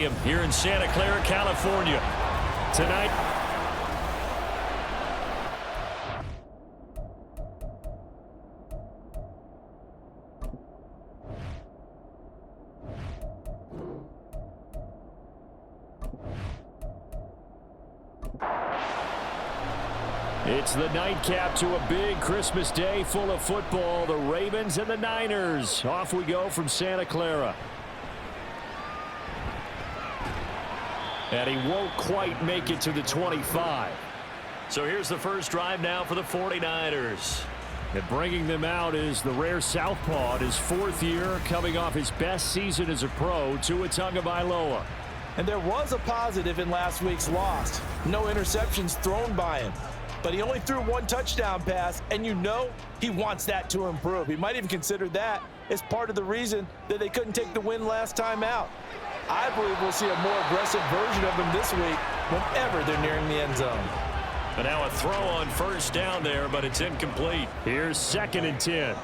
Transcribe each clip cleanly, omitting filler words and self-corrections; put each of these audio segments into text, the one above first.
Here in Santa Clara, California. Tonight, it's the nightcap to a big Christmas day full of football. The Ravens and the Niners. Off we go from Santa Clara. And he won't quite make it to the 25. So here's the first drive now for the 49ers. And bringing them out is the rare southpaw in his fourth year, coming off his best season as a pro, Tua Tagovailoa. And there was a positive in last week's loss. No interceptions thrown by him. But he only threw one touchdown pass, and you know he wants that to improve. He might even consider that as part of the reason that they couldn't take the win last time out. I believe we'll see a more aggressive version of him this week whenever they're nearing the end zone. And now a throw on first down there, but it's incomplete. Here's 2nd and 10.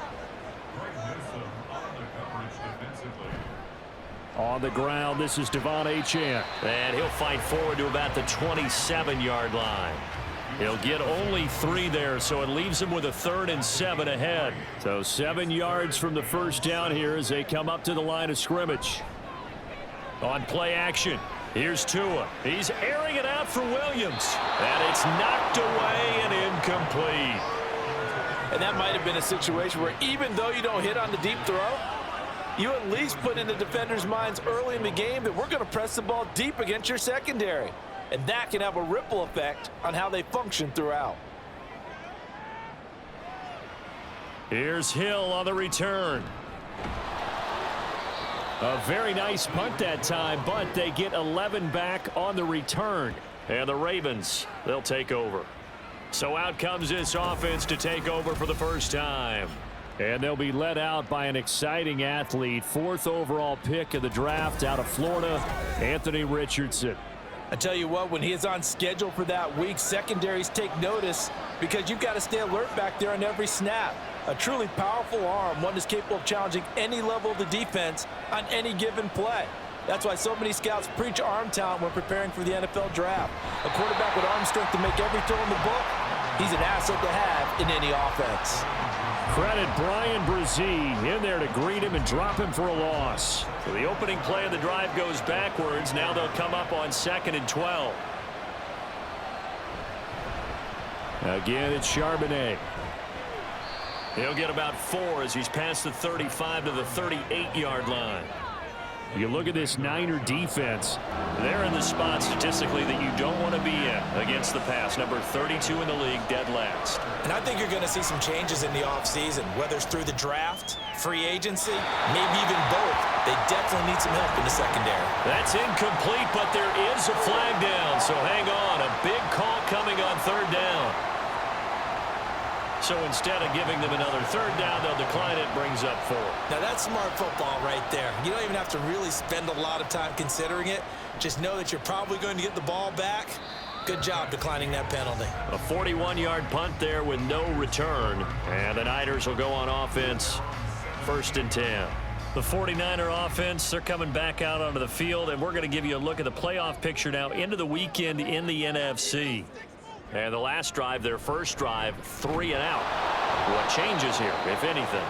On the ground, this is Devon Achane. And he'll fight forward to about the 27-yard line. He'll get only 3 there, so it leaves him with a 3rd and 7 ahead. So 7 yards from the first down here as they come up to the line of scrimmage. On play action, here's Tua. He's airing it out for Williams. And it's knocked away and incomplete. And that might have been a situation where even though you don't hit on the deep throw, you at least put in the defenders' minds early in the game that we're going to press the ball deep against your secondary. And that can have a ripple effect on how they function throughout. Here's Hill on the return. A very nice punt that time, but they get 11 back on the return. And the Ravens, they'll take over. So out comes this offense to take over for the first time. And they'll be led out by an exciting athlete. 4th overall pick of the draft out of Florida, Anthony Richardson. I tell you what, when he is on schedule for that week, secondaries take notice because you've got to stay alert back there on every snap. A truly powerful arm, one that's capable of challenging any level of the defense on any given play. That's why so many scouts preach arm talent when preparing for the NFL draft. A quarterback with arm strength to make every throw in the book, he's an asset to have in any offense. Credit Brian Brzee in there to greet him and drop him for a loss. So the opening play of the drive goes backwards. Now they'll come up on 2nd and 12. Again, it's Charbonnet. He'll get about 4 as he's past the 35 to the 38-yard line. You look at this Niner defense. They're in the spot statistically that you don't want to be in against the pass. Number 32 in the league, dead last. And I think you're going to see some changes in the offseason, whether it's through the draft, free agency, maybe even both. They definitely need some help in the secondary. That's incomplete, but there is a flag down, so hang on. A big call coming on 3rd down. So instead of giving them another 3rd down, they'll decline it, brings up 4. Now that's smart football right there. You don't even have to really spend a lot of time considering it. Just know that you're probably going to get the ball back. Good job declining that penalty. A 41-yard punt there with no return. And the Niners will go on offense, 1st and 10. The 49er offense, they're coming back out onto the field, and we're going to give you a look at the playoff picture now into the weekend in the NFC. And the last drive, their first drive, 3 and out. What changes here, if anything?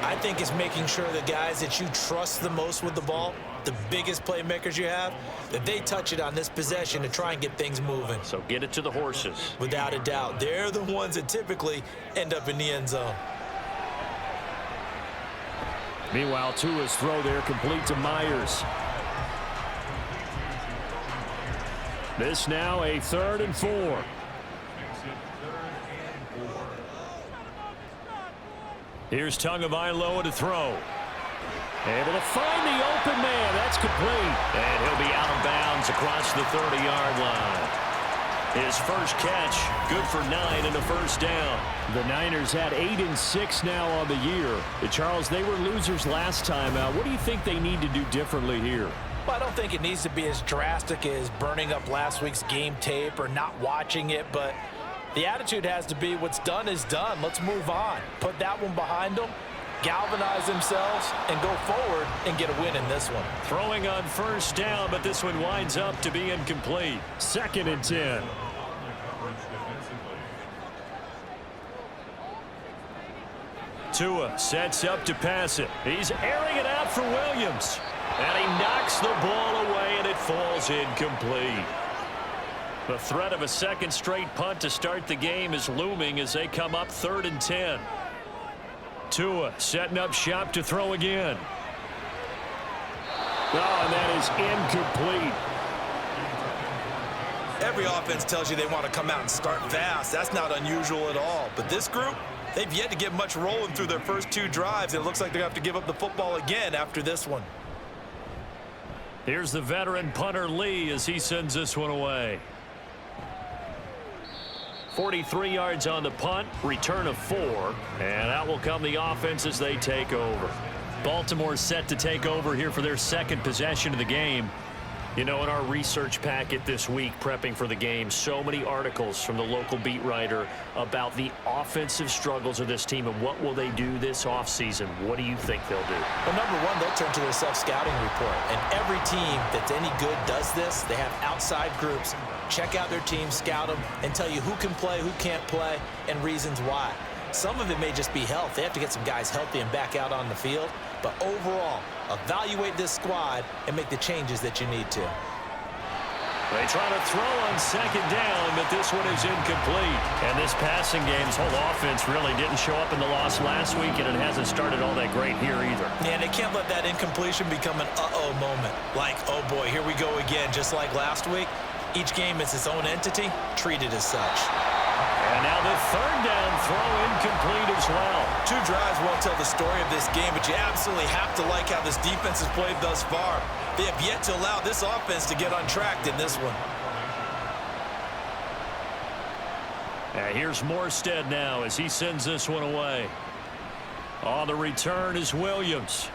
I think it's making sure the guys that you trust the most with the ball, the biggest playmakers you have, that they touch it on this possession to try and get things moving. So get it to the horses. Without a doubt. They're the ones that typically end up in the end zone. Meanwhile, Tua's throw there complete to Myers. This now a 3rd and 4. Here's Tagovailoa to throw. Able to find the open man. That's complete. And he'll be out of bounds across the 30-yard line. His first catch, good for 9 and a first down. The Niners had 8 and 6 now on the year. Charles, they were losers last time out. What do you think they need to do differently here? Well, I don't think it needs to be as drastic as burning up last week's game tape or not watching it, but the attitude has to be what's done is done. Let's move on. Put that one behind them. galvanize themselves and go forward and get a win in this one. Throwing on first down, but this one winds up to be incomplete. 2nd and 10. Tua sets up to pass it. He's airing it out for Williams. And he knocks the ball away, and it falls incomplete. The threat of a second straight punt to start the game is looming as they come up 3rd and 10. Tua setting up shop to throw again. Oh, and that is incomplete. Every offense tells you they want to come out and start fast. That's not unusual at all. But this group, they've yet to get much rolling through their first 2 drives. It looks like they're going to have to give up the football again after this one. Here's the veteran punter Lee as he sends this one away. 43 yards on the punt, return of 4, and out will come the offense as they take over. Baltimore set to take over here for their 2nd possession of the game. You know, in our research packet this week, prepping for the game, so many articles from the local beat writer about the offensive struggles of this team and what will they do this offseason. What do you think they'll do? Well, number one, they'll turn to their self-scouting report. And every team that's any good does this. They have outside groups. Check out their team, scout them, and tell you who can play, who can't play, and reasons why. Some of it may just be health. They have to get some guys healthy and back out on the field. But overall, evaluate this squad and make the changes that you need to. They try to throw on 2nd down, but this one is incomplete. And this passing game's whole offense really didn't show up in the loss last week, and it hasn't started all that great here either. Yeah, they can't let that incompletion become an uh-oh moment. Like, oh boy, here we go again, just like last week. Each game is its own entity, treated as such. And now the 3rd down throw incomplete as well. 2 drives won't tell the story of this game, but you absolutely have to like how this defense has played thus far. They have yet to allow this offense to get untracked in this one. And here's Morstead now as he sends this one away. On the return is Williams.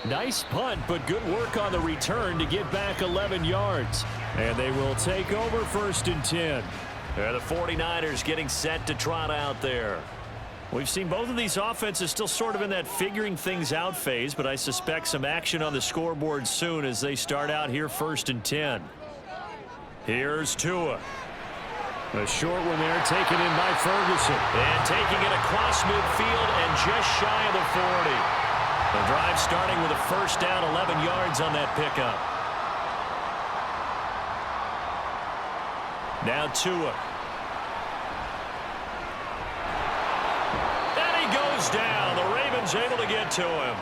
Nice punt, but good work on the return to get back 11 yards. And they will take over 1st and 10. And the 49ers getting set to trot out there. We've seen both of these offenses still sort of in that figuring things out phase, but I suspect some action on the scoreboard soon as they start out here 1st and 10. Here's Tua. A short one there taken in by Ferguson. And taking it across midfield and just shy of the 40. The drive starting with a 1st down, 11 yards on that pickup. Now Tua. And he goes down. The Ravens able to get to him.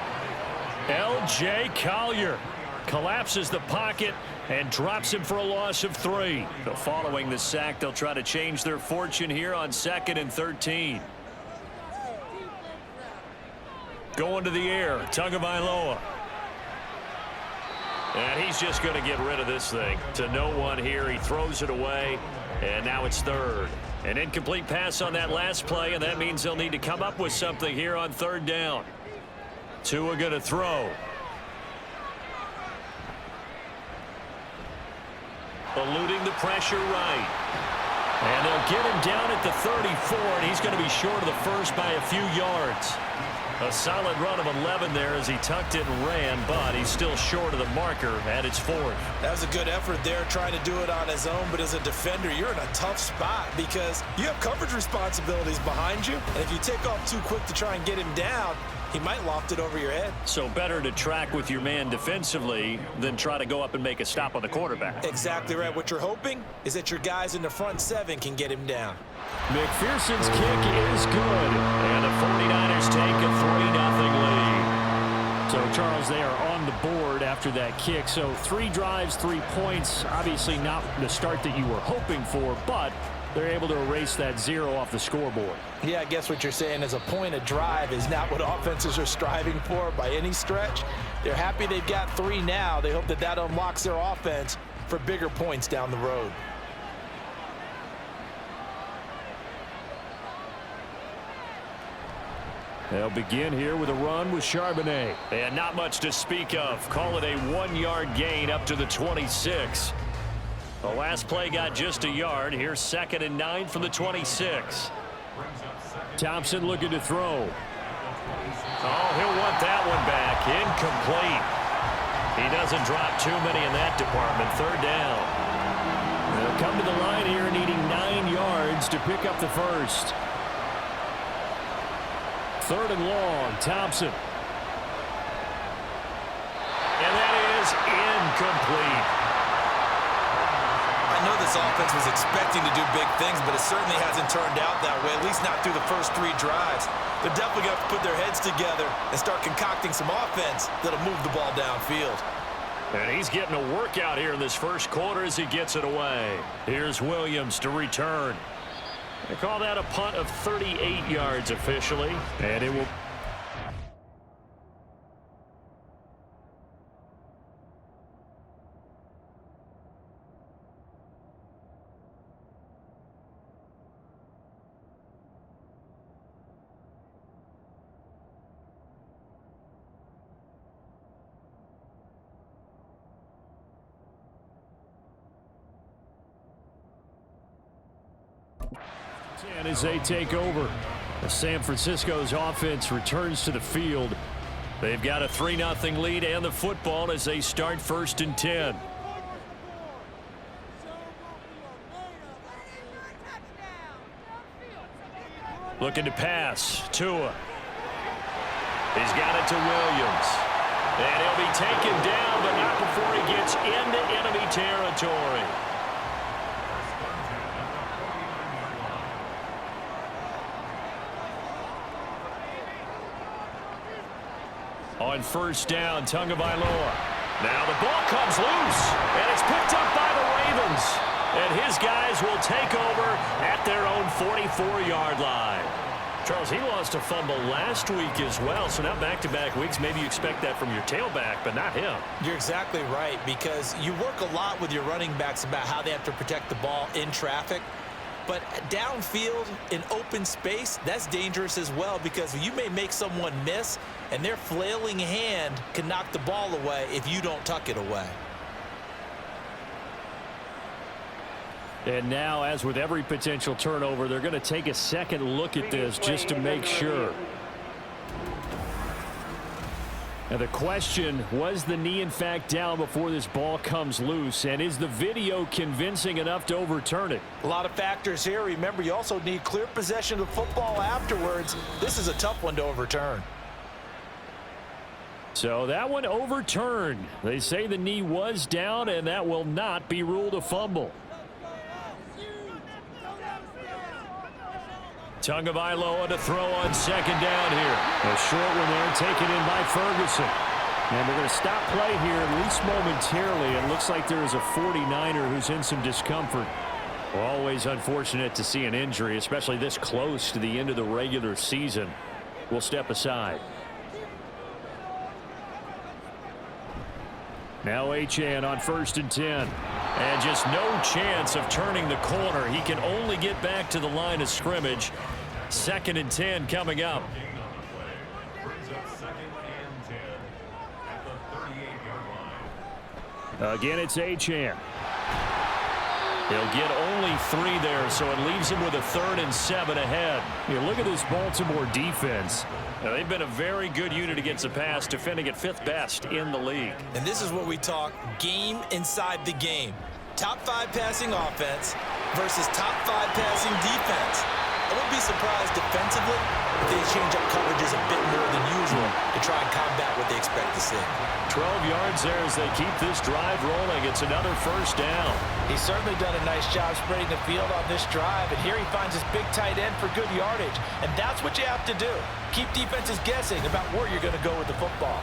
L.J. Collier collapses the pocket and drops him for a loss of 3. So following the sack, they'll try to change their fortune here on 2nd and 13. Going to the air, Tagovailoa. And he's just going to get rid of this thing. To no one here, he throws it away, and now it's 3rd. An incomplete pass on that last play, and that means they'll need to come up with something here on 3rd down. Tua going to throw. Eluding the pressure right. And they'll get him down at the 34, and he's going to be short of the 1st by a few yards. A solid run of 11 there as he tucked it and ran, but he's still short of the marker at its 4th. That was a good effort there, trying to do it on his own, but as a defender, you're in a tough spot because you have coverage responsibilities behind you, and if you take off too quick to try and get him down, he might loft it over your head. So better to track with your man defensively than try to go up and make a stop on the quarterback. Exactly right. What you're hoping is that your guys in the front 7 can get him down. McPherson's kick is good, and the 49ers take a 3-0 lead. So, Charles, they are on the board after that kick. So 3 drives, 3 points. Obviously not the start that you were hoping for, but they're able to erase that 0 off the scoreboard. Yeah, I guess what you're saying is a point a drive is not what offenses are striving for by any stretch. They're happy they've got 3 now. They hope that that unlocks their offense for bigger points down the road. They'll begin here with a run with Charbonnet. And not much to speak of. Call it a 1-yard gain up to the 26. The last play got just a yard. Here's 2nd and 9 from the 26. Thompson looking to throw. Oh, he'll want that one back. Incomplete. He doesn't drop too many in that department. Third down. They'll come to the line here needing 9 yards to pick up the first. Third and long, Thompson. And that is incomplete. I know this offense was expecting to do big things, but it certainly hasn't turned out that way, at least not through the first 3 drives. They're definitely going to have to put their heads together and start concocting some offense that'll move the ball downfield. And he's getting a workout here in this first quarter as he gets it away. Here's Williams to return. They call that a punt of 38 yards officially, and it will... And as they take over, San Francisco's offense returns to the field. They've got a 3-0 lead and the football as they start 1st and 10. Looking to pass. Tua. He's got it to Williams. And he'll be taken down, but not before he gets into enemy territory. On 1st down, Tagovailoa. Now the ball comes loose, and it's picked up by the Ravens. And his guys will take over at their own 44-yard line. Charles, he lost a fumble last week as well, so now back-to-back weeks, maybe you expect that from your tailback, but not him. You're exactly right, because you work a lot with your running backs about how they have to protect the ball in traffic. But downfield in open space, that's dangerous as well, because you may make someone miss, and their flailing hand can knock the ball away if you don't tuck it away. And now, as with every potential turnover, they're going to take a second look at this just to make sure. Now the question, was the knee in fact down before this ball comes loose, and is the video convincing enough to overturn it? A lot of factors here. Remember, you also need clear possession of the football afterwards. This is a tough one to overturn. So that one overturned. They say the knee was down, and that will not be ruled a fumble. Tagovailoa to throw on 2nd down here. A short one there taken in by Ferguson. And we're going to stop play here at least momentarily. It looks like there is a 49er who's in some discomfort. Always unfortunate to see an injury, especially this close to the end of the regular season. We'll step aside. Now Achane on 1st and 10. And just no chance of turning the corner. He can only get back to the line of scrimmage. 2nd and 10 coming up. Again, it's Achane. He'll get only 3 there, so it leaves him with a 3rd and 7 ahead. You look at this Baltimore defense. They've been a very good unit against the pass, defending at 5th best in the league. And this is what we talk game inside the game. Top 5 passing offense versus top 5 passing defense. I wouldn't be surprised defensively if they change up coverages a bit more than usual to try and combat what they expect to see. 12 yards there as they keep this drive rolling. It's another 1st down. He's certainly done a nice job spreading the field on this drive, and here he finds his big tight end for good yardage. And that's what you have to do. Keep defenses guessing about where you're going to go with the football.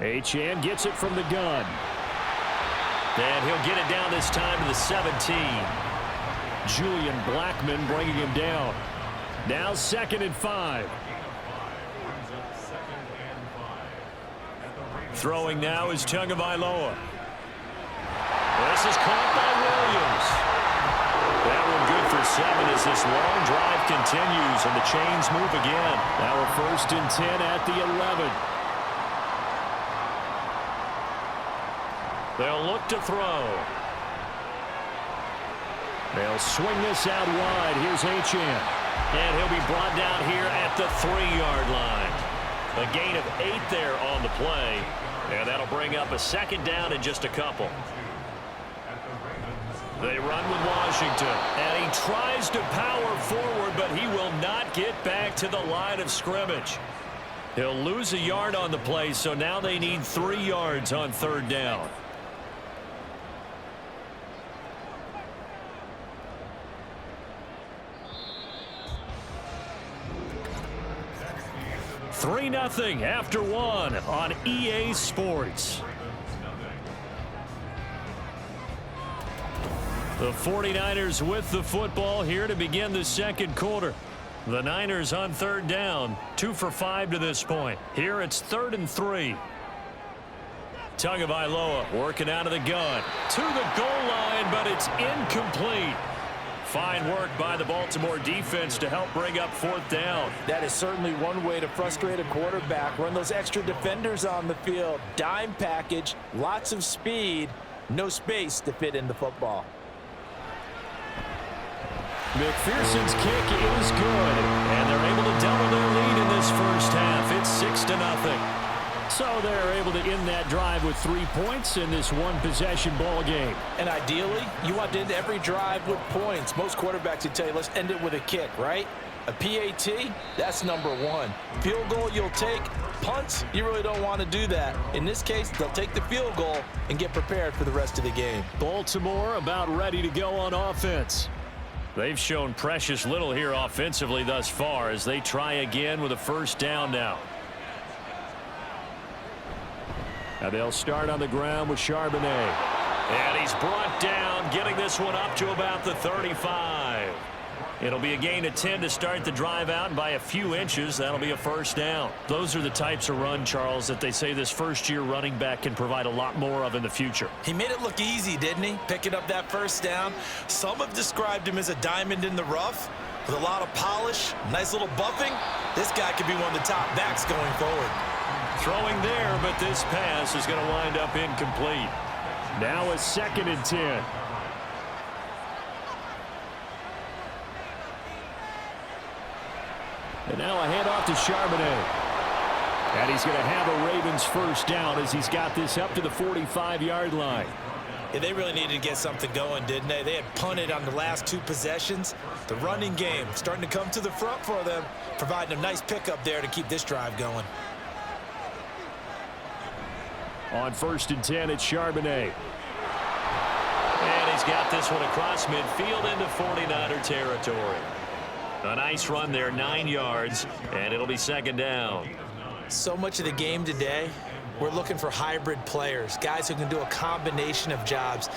Achane gets it from the gun. And he'll get it down this time to the 17. Julian Blackmon bringing him down. Now 2nd and 5. Throwing now is Tagovailoa. This is caught by Williams. That one good for 7 as this long drive continues and the chains move again. Now a 1st and 10 at the 11. They'll look to throw. They'll swing this out wide. Here's Achane. And he'll be brought down here at the 3-yard line. A gain of 8 there on the play. And that'll bring up a second down in just a couple. They run with Washington. And he tries to power forward, but he will not get back to the line of scrimmage. He'll lose a yard on the play, so now they need 3 yards on 3rd down. Three 0 after 1 on EA Sports. The 49ers with the football here to begin the second quarter. The Niners on 3rd down, 2 for 5 to this point. Here it's 3rd and 3. Tagovailoa working out of the gun to the goal line, but it's incomplete. Fine work by the Baltimore defense to help bring up 4th down. That is certainly one way to frustrate a quarterback. Run those extra defenders on the field. Dime package, lots of speed, no space to fit in the football. McPherson's kick is good, and they're able to double their lead in this first half. It's 6-0. So they're able to end that drive with 3 points in this one-possession ball game. And ideally, you want to end every drive with points. Most quarterbacks would tell you, let's end it with a kick, right? A PAT, that's number 1. Field goal you'll take. Punts, you really don't want to do that. In this case, they'll take the field goal and get prepared for the rest of the game. Baltimore about ready to go on offense. They've shown precious little here offensively thus far as they try again with a 1st down now. And they'll start on the ground with Charbonnet. And he's brought down, getting this one up to about the 35. It'll be a gain of 10 to start the drive out, and by a few inches, that'll be a 1st down. Those are the types of run, Charles, that they say this first-year running back can provide a lot more of in the future. He made it look easy, didn't he? Picking up that 1st down. Some have described him as a diamond in the rough with a lot of polish, nice little buffing. This guy could be one of the top backs going forward. Throwing there, but this pass is going to wind up incomplete. Now a 2nd and 10. And now a handoff to Charbonnet. And he's going to have a Ravens 1st down as he's got this up to the 45-yard line. Yeah, they really needed to get something going, didn't they? They had punted on the last 2 possessions. The running game starting to come to the front for them, providing a nice pickup there to keep this drive going. On 1st and 10, it's Charbonnet. And he's got this one across midfield into 49er territory. A nice run there, 9 yards, and it'll be 2nd down. So much of the game today, we're looking for hybrid players, guys who can do a combination of jobs.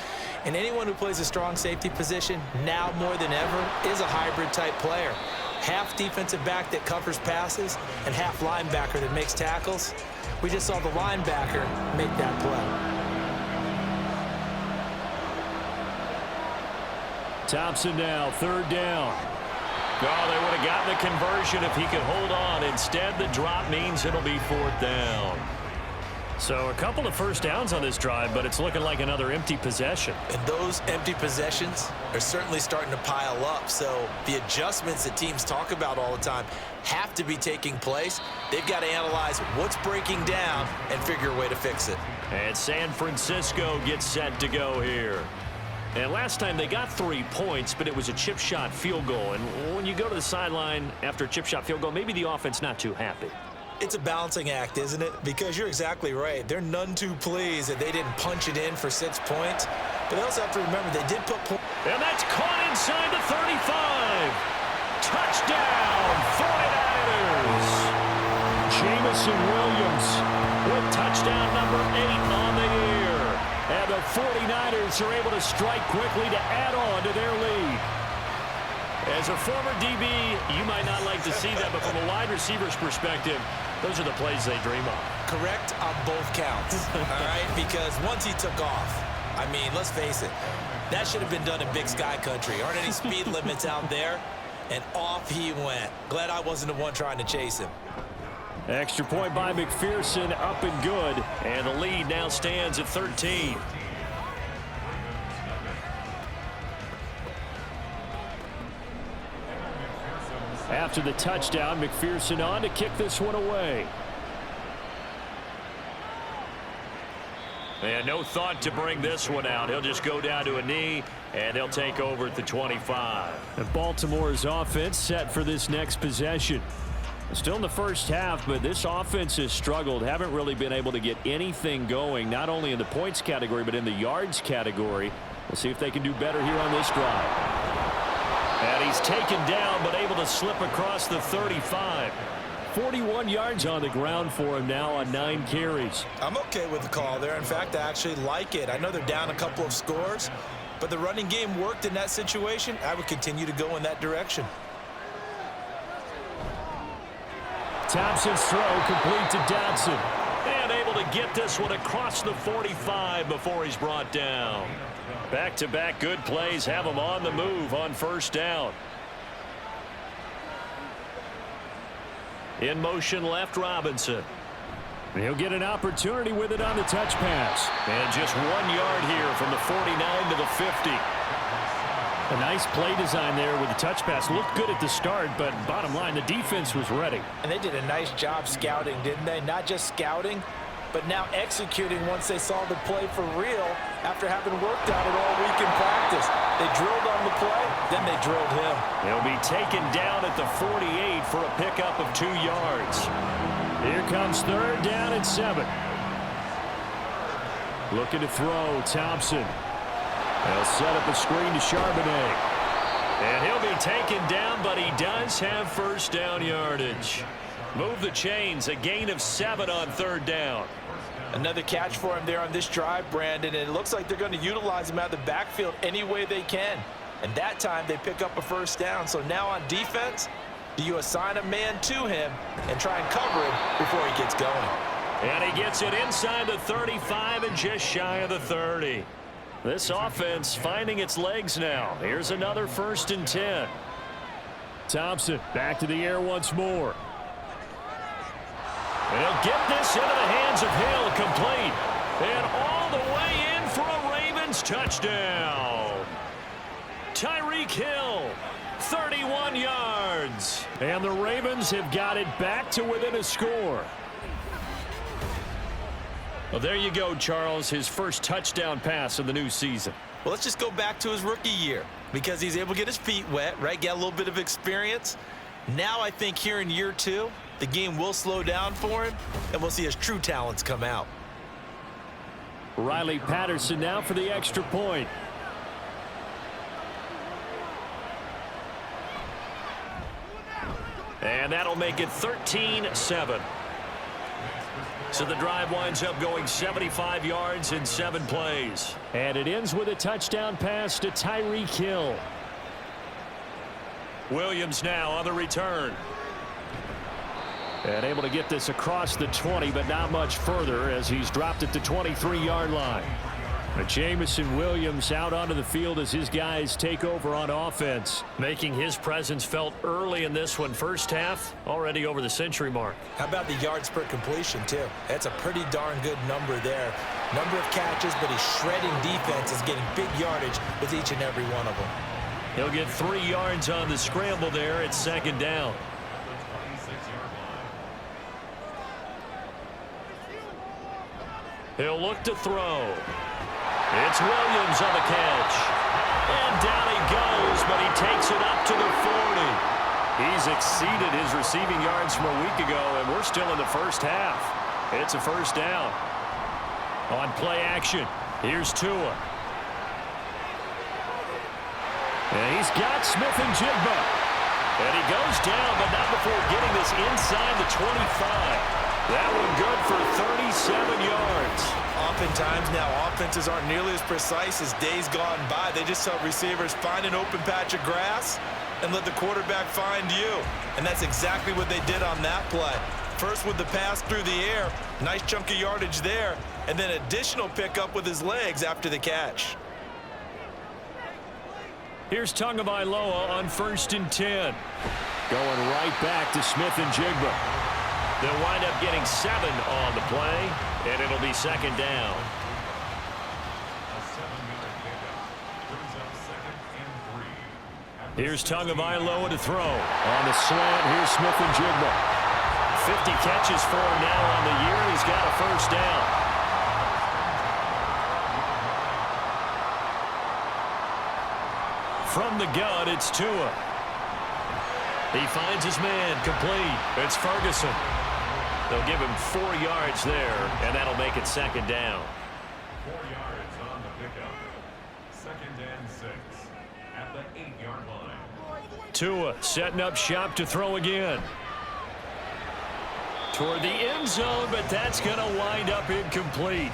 And anyone who plays a strong safety position, now more than ever, is a hybrid-type player. Half defensive back that covers passes and half linebacker that makes tackles. We just saw the linebacker make that play. Thompson now, 3rd down. Oh, they would have gotten the conversion if he could hold on. Instead, the drop means it'll be 4th down. So a couple of 1st downs on this drive, but it's looking like another empty possession. And those empty possessions are certainly starting to pile up. So the adjustments that teams talk about all the time have to be taking place. They've got to analyze what's breaking down and figure a way to fix it. And San Francisco gets set to go here. And last time they got 3 points, but it was a chip shot field goal. And when you go to the sideline after a chip shot field goal, maybe the offense not too happy. It's a balancing act, isn't it? Because you're exactly right. They're none too pleased that they didn't punch it in for 6 points. But they also have to remember they did put points. And that's caught inside the 35. Touchdown, 49ers. Jameson Williams with touchdown number 8 on the year. And the 49ers are able to strike quickly to add on to their lead. As a former DB, you might not like to see that, but from a wide receiver's perspective, those are the plays they dream of. Correct on both counts, all right? Because once he took off, I mean, let's face it, that should have been done in Big Sky Country. Aren't any speed limits out there? And off he went. Glad I wasn't the one trying to chase him. Extra point by McPherson, up and good. And the lead now stands at 13. After the touchdown, McPherson on to kick this one away. And no thought to bring this one out. He'll just go down to a knee, and they'll take over at the 25. And Baltimore's offense set for this next possession. Still in the first half, but this offense has struggled. Haven't really been able to get anything going, not only in the points category, but in the yards category. We'll see if they can do better here on this drive. And he's taken down, but able to slip across the 35. 41 yards on the ground for him now on 9 carries. I'm okay with the call there. In fact, I actually like it. I know they're down a couple of scores, but the running game worked in that situation. I would continue to go in that direction. Thompson's throw complete to Dodson. And able to get this one across the 45 before he's brought down. Back-to-back good plays have him on the move on first down. In motion left, Robinson. And he'll get an opportunity with it on the touch pass. And just 1 yard here from the 49 to the 50. A nice play design there with the touch pass. Looked good at the start, but bottom line, the defense was ready. And they did a nice job scouting, didn't they? Not just scouting, but now executing once they saw the play for real after having worked on it all week in practice. They drilled on the play, then they drilled him. He'll be taken down at the 48 for a pickup of 2 yards. Here comes third down and 7. Looking to throw, Thompson. They'll set up a screen to Charbonnet. And he'll be taken down, but he does have first down yardage. Move the chains, a gain of 7 on third down. Another catch for him there on this drive, Brandon, and it looks like they're going to utilize him out of the backfield any way they can. And that time they pick up a first down. So now on defense, do you assign a man to him and try and cover him before he gets going? And he gets it inside the 35 and just shy of the 30. This offense finding its legs now. Here's another 1st and 10. Thompson back to the air once more. And he'll get this into the hands of Hill, complete. And all the way in for a Ravens touchdown. Tyreek Hill, 31 yards. And the Ravens have got it back to within a score. Well, there you go, Charles, his first touchdown pass of the new season. Well, let's just go back to his rookie year because he's able to get his feet wet, right? Get a little bit of experience. Now I think here in year 2, the game will slow down for him, and we'll see his true talents come out. Riley Patterson now for the extra point. And that'll make it 13-7. So the drive winds up going 75 yards in 7 plays. And it ends with a touchdown pass to Tyreek Hill. Williams now on the return. And able to get this across the 20, but not much further as he's dropped at the 23-yard line. But Jameson Williams out onto the field as his guys take over on offense, making his presence felt early in this one. First half, already over the century mark. How about the yards per completion, too? That's a pretty darn good number there. Number of catches, but he's shredding defenses, getting big yardage with each and every one of them. He'll get 3 yards on the scramble there at 2nd down. He'll look to throw. It's Williams on the catch. And down he goes, but he takes it up to the 40. He's exceeded his receiving yards from a week ago, and we're still in the first half. It's a first down. On play action, here's Tua. And he's got Smith and Jigba. And he goes down, but not before getting this inside the 25. That one good for 37 yards. Oftentimes now offenses aren't nearly as precise as days gone by. They just help receivers find an open patch of grass and let the quarterback find you. And that's exactly what they did on that play. First with the pass through the air, nice chunk of yardage there, and then additional pickup with his legs after the catch. Here's Tagovailoa on 1st and 10. Going right back to Smith and Jigba. They'll wind up getting 7 on the play, and it'll be 2nd down. Here's Tagovailoa to throw. On the slant, here's Smith-Njigba. 50 catches for him now on the year. He's got a first down. From the gun, it's Tua. He finds his man, complete. It's Ferguson. They'll give him 4 yards there, and that'll make it second down. 4 yards on the pickup. 2nd and 6 at the 8-yard line. Tua setting up shop to throw again. Toward the end zone, but that's going to wind up incomplete.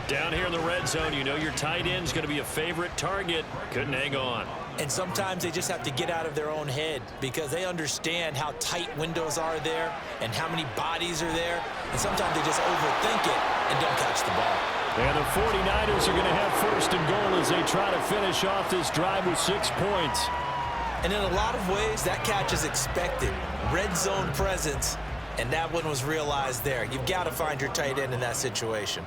Down here in the red zone, you know your tight end's going to be a favorite target. Couldn't hang on. And sometimes they just have to get out of their own head because they understand how tight windows are there and how many bodies are there. And sometimes they just overthink it and don't catch the ball. And the 49ers are going to have first and goal as they try to finish off this drive with 6 points. And in a lot of ways, that catch is expected. Red zone presence, and that one was realized there. You've got to find your tight end in that situation.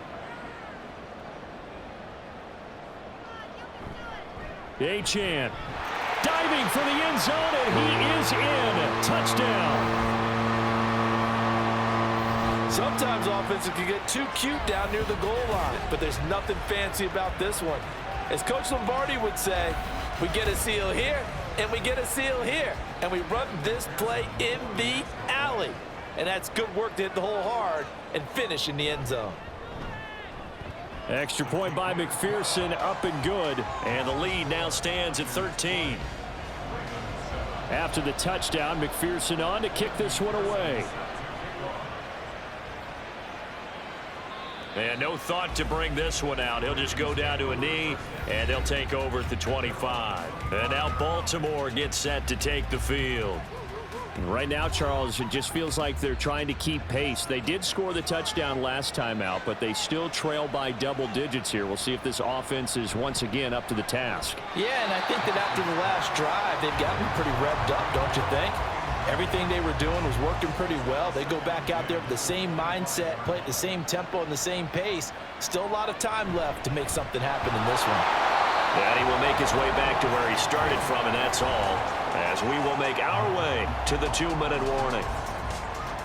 Achane diving for the end zone, and he is in. Touchdown. Sometimes offenses can get too cute down near the goal line, but there's nothing fancy about this one. As Coach Lombardi would say, we get a seal here, and we get a seal here, and we run this play in the alley. And that's good work to hit the hole hard and finish in the end zone. Extra point by McPherson, up and good. And the lead now stands at 13. After the touchdown, McPherson on to kick this one away. And no thought to bring this one out. He'll just go down to a knee, and they'll take over at the 25. And now Baltimore gets set to take the field. Right now, Charles, it just feels like they're trying to keep pace. They did score the touchdown last time out, but they still trail by double digits here. We'll see if this offense is once again up to the task. Yeah, and I think that after the last drive, they've gotten pretty revved up, don't you think? Everything they were doing was working pretty well. They go back out there with the same mindset, play at the same tempo and the same pace. Still a lot of time left to make something happen in this one. And he will make his way back to where he started from, and that's all, as we will make our way to the 2-minute warning.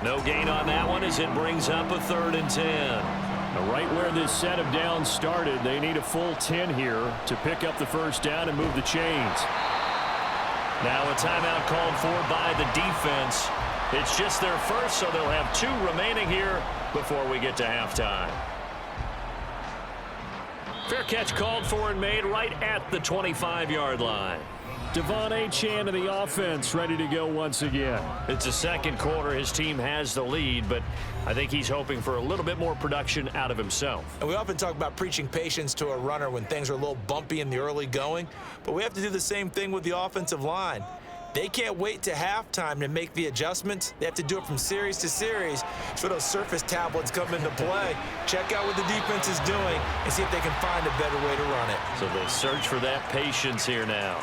No gain on that one as it brings up a 3rd and 10. Right where this set of downs started, they need a full 10 here to pick up the first down and move the chains. Now a timeout called for by the defense. It's just their first, so they'll have 2 remaining here before we get to halftime. Fair catch called for and made right at the 25-yard line. Devon Achane and the offense ready to go once again. It's the second quarter. His team has the lead, but I think he's hoping for a little bit more production out of himself. And we often talk about preaching patience to a runner when things are a little bumpy in the early going, but we have to do the same thing with the offensive line. They can't wait to halftime to make the adjustments. They have to do it from series to series so those surface tablets come into play. Check out what the defense is doing and see if they can find a better way to run it. So they'll search for that patience here now.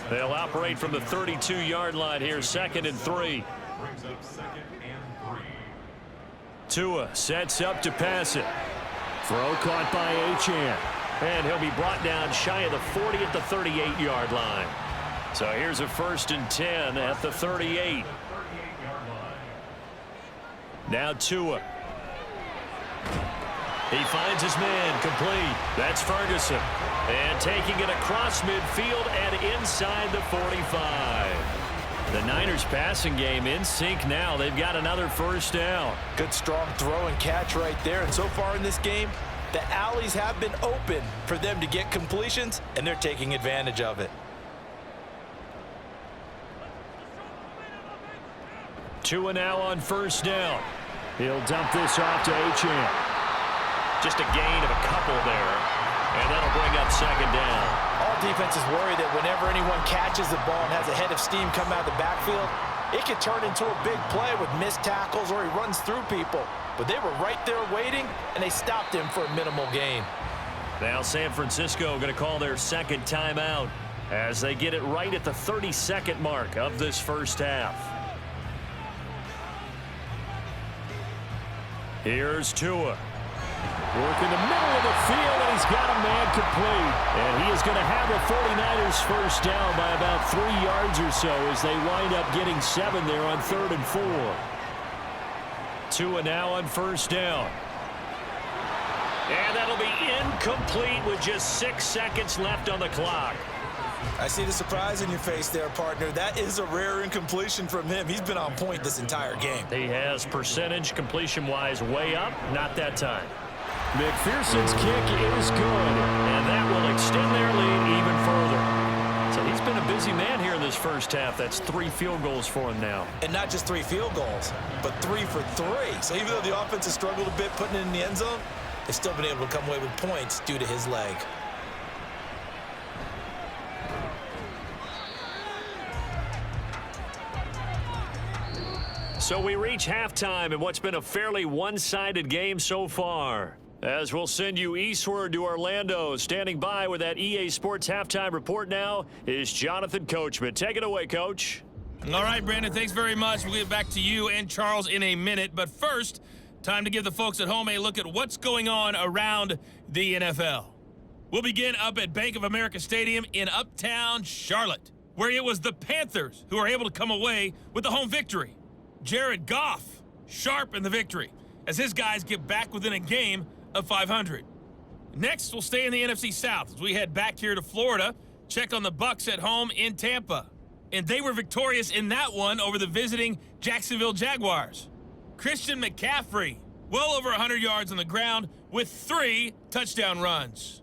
They'll operate from the 32-yard line here, 2nd and 3. Brings up 2nd and 3. Tua sets up to pass it. Throw caught by Achane. And he'll be brought down shy of the 40 at the 38-yard line. So here's a 1st and 10 at the 38. Now Tua. He finds his man, complete. That's Ferguson. And taking it across midfield and inside the 45. The Niners passing game in sync now. They've got another first down. Good strong throw and catch right there. And so far in this game, the alleys have been open for them to get completions, and they're taking advantage of it. Tua now on first down. He'll dump this off to Achane. Just a gain of a couple there, and that'll bring up 2nd down. All defenses worry that whenever anyone catches the ball and has a head of steam come out of the backfield, it could turn into a big play with missed tackles or he runs through people. But they were right there waiting, and they stopped him for a minimal gain. Now San Francisco going to call their 2nd timeout as they get it right at the 32nd mark of this first half. Here's Tua. Working the middle of the field, and he's got a man complete. And he is going to have the 49ers first down by about 3 yards or so as they wind up getting 7 there on 3rd and 4. Tua now on first down. And that'll be incomplete with just 6 seconds left on the clock. I see the surprise in your face there, partner. That is a rare incompletion from him. He's been on point this entire game. He has percentage completion-wise way up. Not that time. McPherson's kick is good, and that will extend their lead even further. So he's been a busy man here in this first half. That's 3 field goals for him now. And not just 3 field goals, but 3 for 3. So even though the offense has struggled a bit putting it in the end zone, they've still been able to come away with points due to his leg. So we reach halftime in what's been a fairly one-sided game so far. As we'll send you eastward to Orlando, standing by with that EA Sports halftime report now is Jonathan Coachman. Take it away, Coach. All right, Brandon, thanks very much. We'll get back to you and Charles in a minute. But first, time to give the folks at home a look at what's going on around the NFL. We'll begin up at Bank of America Stadium in Uptown Charlotte, where it was the Panthers who were able to come away with the home victory. Jared Goff sharp in the victory as his guys get back within a game of 500. Next, we'll stay in the NFC South as we head back here to Florida, check on the Bucs at home in Tampa. And they were victorious in that one over the visiting Jacksonville Jaguars. Christian McCaffrey, well over 100 yards on the ground with 3 touchdown runs.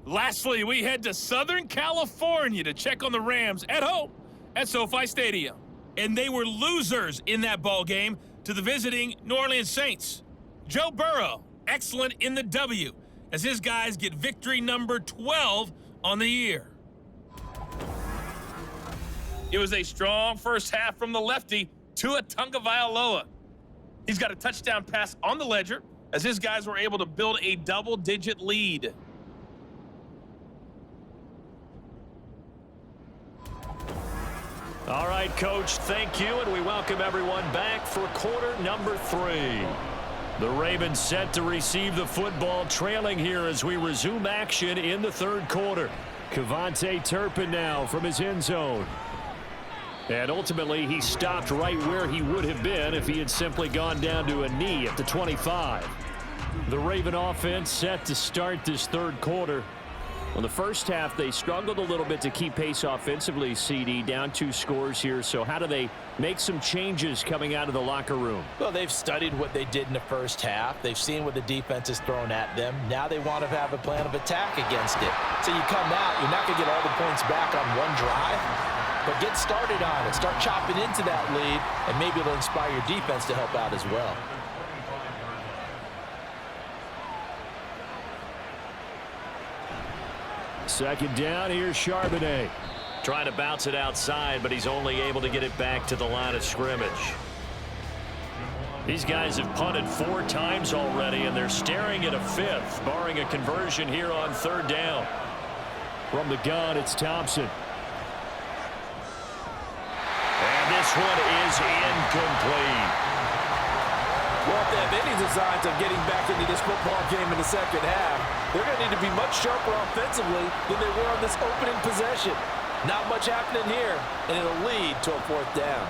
Lastly, we head to Southern California to check on the Rams at home at SoFi Stadium. And they were losers in that ball game to the visiting New Orleans Saints. Joe Burrow, excellent in the W, as his guys get victory number 12 on the year. It was a strong first half from the lefty, Tua Tagovailoa. He's got a touchdown pass on the ledger as his guys were able to build a double-digit lead. All right, Coach, thank you, and we welcome everyone back for quarter number 3. The Ravens set to receive the football, trailing here as we resume action in the 3rd quarter. Kevontae Turpin now from his end zone. And ultimately, he stopped right where he would have been if he had simply gone down to a knee at the 25. The Raven offense set to start this 3rd quarter. In the first half, they struggled a little bit to keep pace offensively, CD, down 2 scores here. So how do they make some changes coming out of the locker room? Well, they've studied what they did in the first half. They've seen what the defense has thrown at them. Now they want to have a plan of attack against it. So you come out, you're not going to get all the points back on one drive, but get started on it. Start chopping into that lead, and maybe it'll inspire your defense to help out as well. Second down, here's Charbonnet. Trying to bounce it outside, but he's only able to get it back to the line of scrimmage. These guys have punted 4 times already, and they're staring at a 5th, barring a conversion here on 3rd down. From the gun, it's Thompson. And this one is incomplete. Well, if they have any designs of getting back into this football game in the second half, they're going to need to be much sharper offensively than they were on this opening possession. Not much happening here, and it'll lead to a 4th down.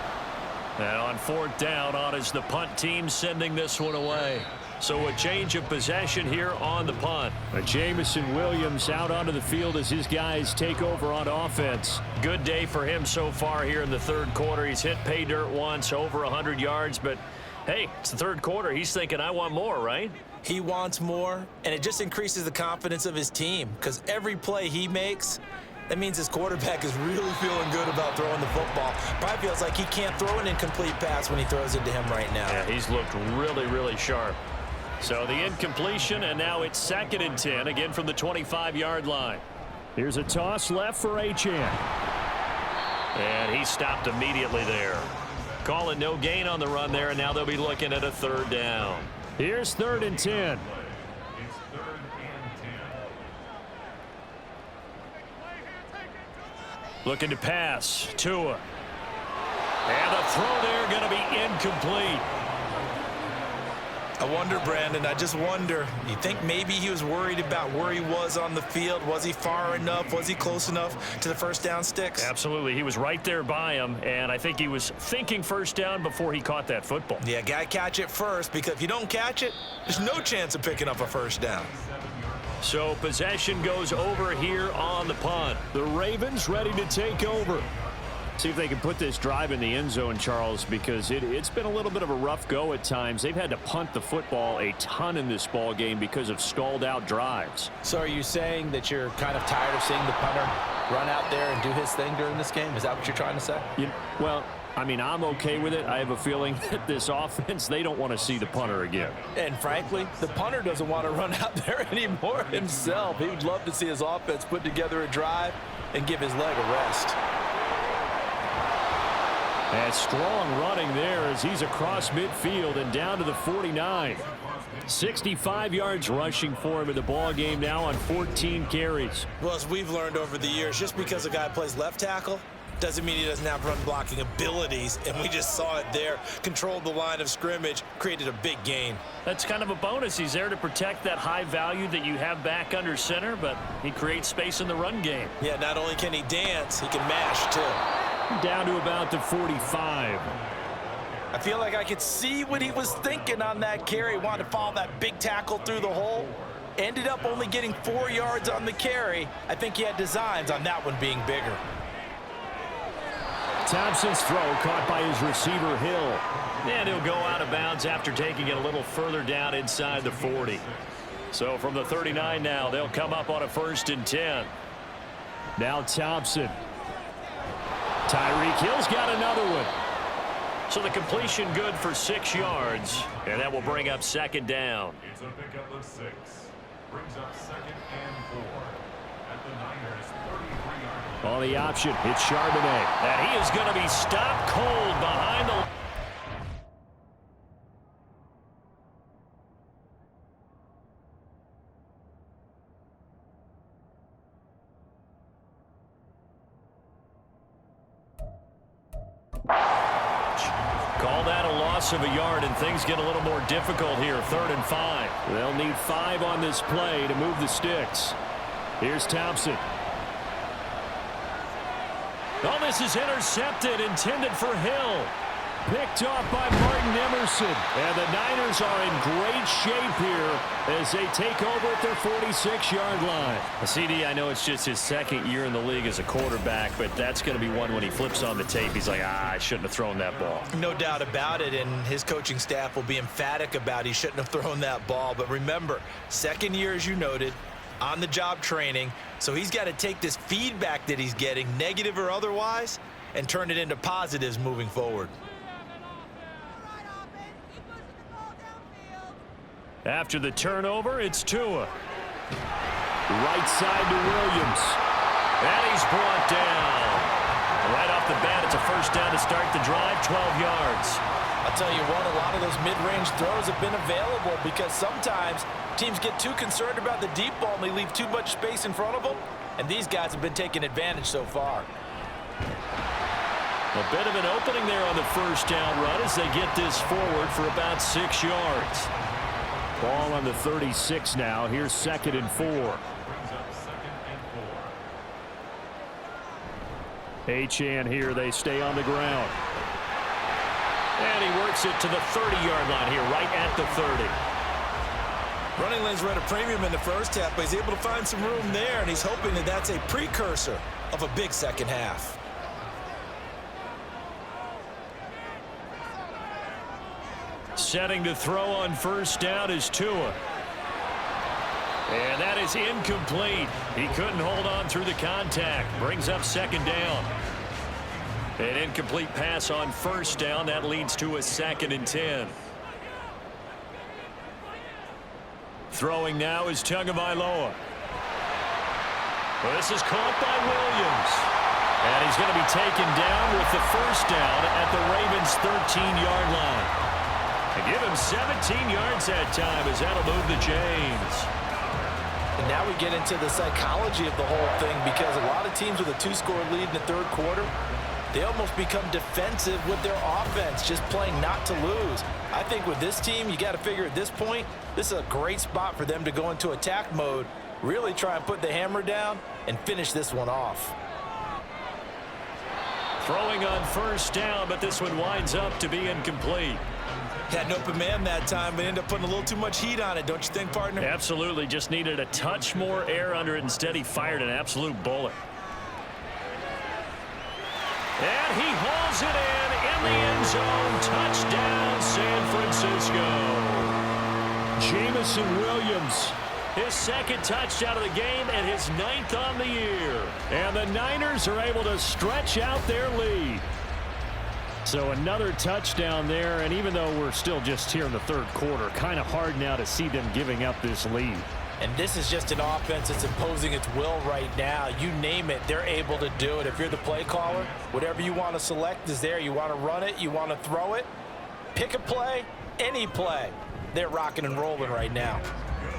And on 4th down, on is the punt team sending this one away. So a change of possession here on the punt. Jamison Williams out onto the field as his guys take over on offense. Good day for him so far here in the 3rd quarter. He's hit pay dirt once, over 100 yards, but hey, it's the 3rd quarter. He's thinking, I want more, right? He wants more, and it just increases the confidence of his team because every play he makes, that means his quarterback is really feeling good about throwing the football. Probably feels like he can't throw an incomplete pass when he throws it to him right now. Yeah, he's looked really, really sharp. So the incompletion, and now it's 2nd and 10, again from the 25-yard line. Here's a toss left for Achane. And he stopped immediately there. Calling no gain on the run there, and now they'll be looking at a 3rd down. Here's 3rd and 10. It's 3rd and 10. Looking to pass. Tua. And the throw there going to be incomplete. I wonder, Brandon, I just wonder, you think maybe he was worried about where he was on the field? Was he far enough? Was he close enough to the first down sticks? Absolutely. He was right there by him, and I think he was thinking first down before he caught that football. Yeah, got to catch it first, because if you don't catch it, there's no chance of picking up a first down. So possession goes over here on the punt. The Ravens ready to take over. See if they can put this drive in the end zone, Charles, because it's been a little bit of a rough go at times. They've had to punt the football a ton in this ball game because of stalled out drives. So are you saying that you're kind of tired of seeing the punter run out there and do his thing during this game? Is that what you're trying to say? Well, I mean, I'm okay with it. I have a feeling that this offense, they don't want to see the punter again. And frankly, the punter doesn't want to run out there anymore himself. He would love to see his offense put together a drive and give his leg a rest. And strong running there as he's across midfield and down to the 49. 65 yards rushing for him in the ball game now on 14 carries. Well, as we've learned over the years, just because a guy plays left tackle doesn't mean he doesn't have run blocking abilities, and we just saw it there. Controlled the line of scrimmage, created a big gain. That's kind of a bonus. He's there to protect that high value that you have back under center, but he creates space in the run game. Yeah, not only can he dance, he can mash too. Down to about the 45. I feel like I could see what he was thinking on that carry. Wanted to follow that big tackle through the hole. Ended up only getting 4 yards on the carry. I think he had designs on that one being bigger. Thompson's throw caught by his receiver, Hill. And he'll go out of bounds after taking it a little further down inside the 40. So from the 39 now, they'll come up on a 1st and 10. Now Thompson. Tyreek Hill's got another one. So the completion good for 6 yards, and that will bring up 2nd down. It's a pickup of 6. Brings up 2nd and 4 at the Niners 33-yard line. On the option, it's Charbonnet. And he is going to be stopped cold behind the... Call that a loss of a yard, and things get a little more difficult here. 3rd and 5. They'll need 5 on this play to move the sticks. Here's Thompson. Oh, this is intercepted, intended for Hill. Picked off by Martin Emerson. And the Niners are in great shape here as they take over at their 46-yard line. CD, I know it's just his 2nd year in the league as a quarterback, but that's going to be one when he flips on the tape. He's like, I shouldn't have thrown that ball. No doubt about it, and his coaching staff will be emphatic about he shouldn't have thrown that ball. But remember, 2nd year, as you noted, on-the-job training, so he's got to take this feedback that he's getting, negative or otherwise, and turn it into positives moving forward. After the turnover, it's Tua. Right side to Williams. And he's brought down. Right off the bat, it's a 1st down to start the drive, 12 yards. I'll tell you what, a lot of those mid-range throws have been available because sometimes teams get too concerned about the deep ball and they leave too much space in front of them, and these guys have been taking advantage so far. A bit of an opening there on the 1st down run as they get this forward for about 6 yards. Ball on the 36 now. Here's 2nd and 4. Brings up 2nd and 4. Achane here. They stay on the ground. And he works it to the 30-yard line here, right at the 30. Running lanes were at a premium in the first half, but he's able to find some room there, and he's hoping that that's a precursor of a big second half. Setting to throw on 1st down is Tua. And that is incomplete. He couldn't hold on through the contact. Brings up 2nd down. An incomplete pass on 1st down. That leads to a 2nd and 10. Throwing now is Tagovailoa. Well, this is caught by Williams. And he's going to be taken down with the 1st down at the Ravens' 13-yard line. And give him 17 yards that time as that'll move the chains. And now we get into the psychology of the whole thing, because a lot of teams with a 2-score lead in the 3rd quarter they almost become defensive with their offense, just playing not to lose. I think with this team, you got to figure at this point, this is a great spot for them to go into attack mode, really try and put the hammer down and finish this one off. Throwing on first down, but this one winds up to be incomplete. Had an open man that time, but ended up putting a little too much heat on it, don't you think, partner? Absolutely, just needed a touch more air under it. Instead, he fired an absolute bullet. And he hauls it in the end zone. Touchdown, San Francisco. Jamison Williams, his second touchdown of the game and his 9th on the year. And the Niners are able to stretch out their lead. So another touchdown there, and even though we're still just here in the third quarter, kind of hard now to see them giving up this lead. And this is just an offense that's imposing its will right now. You name it, they're able to do it. If you're the play caller, whatever you want to select is there. You want to run it, you want to throw it, pick a play, any play. They're rocking and rolling right now.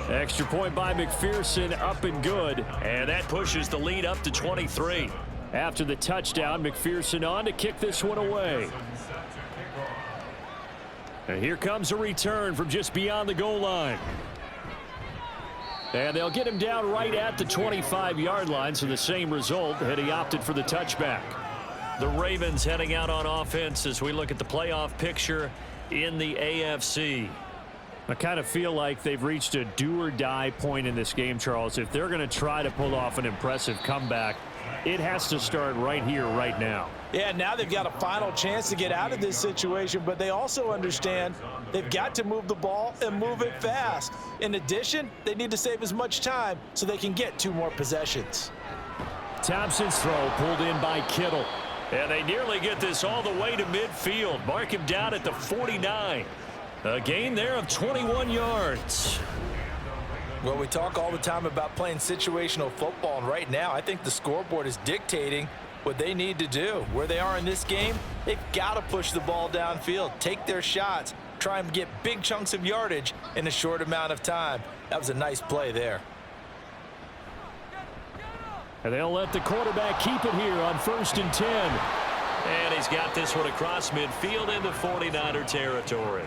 Extra point by McPherson, up and good. And that pushes the lead up to 23. After the touchdown, McPherson on to kick this one away. And here comes a return from just beyond the goal line. And they'll get him down right at the 25-yard line, so the same result had he opted for the touchback. The Ravens heading out on offense as we look at the playoff picture in the AFC. I kind of feel like they've reached a do-or-die point in this game, Charles. If they're going to try to pull off an impressive comeback, it has to start right here, right now. Yeah, now they've got a final chance to get out of this situation, but they also understand they've got to move the ball and move it fast. In addition, they need to save as much time so they can get 2 more possessions. Thompson's throw pulled in by Kittle. And they nearly get this all the way to midfield. Mark him down at the 49. A gain there of 21 yards. Well, we talk all the time about playing situational football, and right now I think the scoreboard is dictating what they need to do. Where they are in this game, they've got to push the ball downfield, take their shots, try and get big chunks of yardage in a short amount of time. That was a nice play there. And they'll let the quarterback keep it here on 1st and 10. And he's got this one across midfield into 49er territory.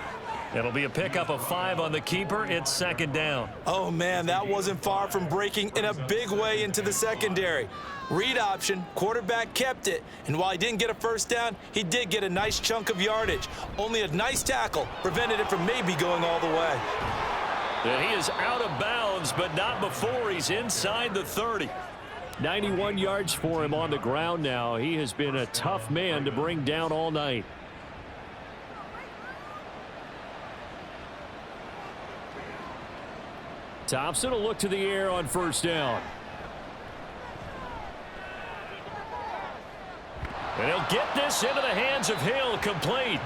It'll be a pickup of 5 on the keeper. It's 2nd down. Oh, man, that wasn't far from breaking in a big way into the secondary. Read option, quarterback kept it, and while he didn't get a first down, he did get a nice chunk of yardage. Only a nice tackle prevented it from maybe going all the way. And he is out of bounds, but not before he's inside the 30. 91 yards for him on the ground now. He has been a tough man to bring down all night. Thompson will look to the air on 1st down. And he'll get this into the hands of Hill, complete.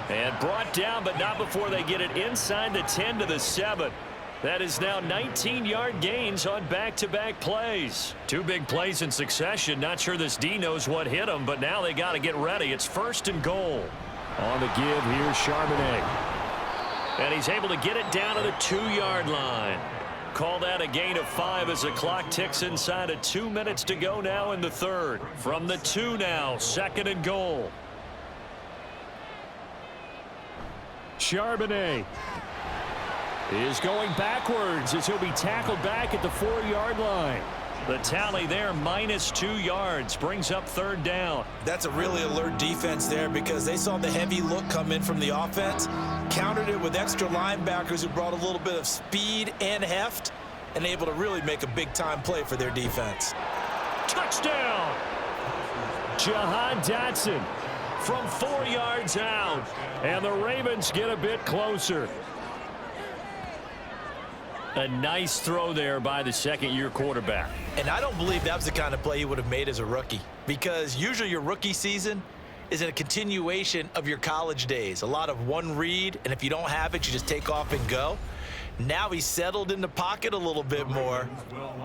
And brought down, but not before they get it inside the 10 to the 7. That is now 19-yard gains on back-to-back plays. 2 big plays in succession. Not sure this D knows what hit him, but now they got to get ready. It's 1st and goal. On the give, here's Charbonnet. And he's able to get it down to the 2-yard line. Call that a gain of 5 as the clock ticks inside of 2 minutes to go now in the 3rd. From the 2 now, 2nd and goal. Charbonnet is going backwards as he'll be tackled back at the 4-yard line. The tally there, -2 yards, brings up 3rd down. That's a really alert defense there because they saw the heavy look come in from the offense, countered it with extra linebackers who brought a little bit of speed and heft, and able to really make a big-time play for their defense. Touchdown! Jahan Dotson from 4 yards out, and the Ravens get a bit closer. A nice throw there by the 2nd-year quarterback. And I don't believe that was the kind of play he would have made as a rookie, because usually your rookie season is a continuation of your college days. A lot of one read, and if you don't have it, you just take off and go. Now he's settled in the pocket a little bit more,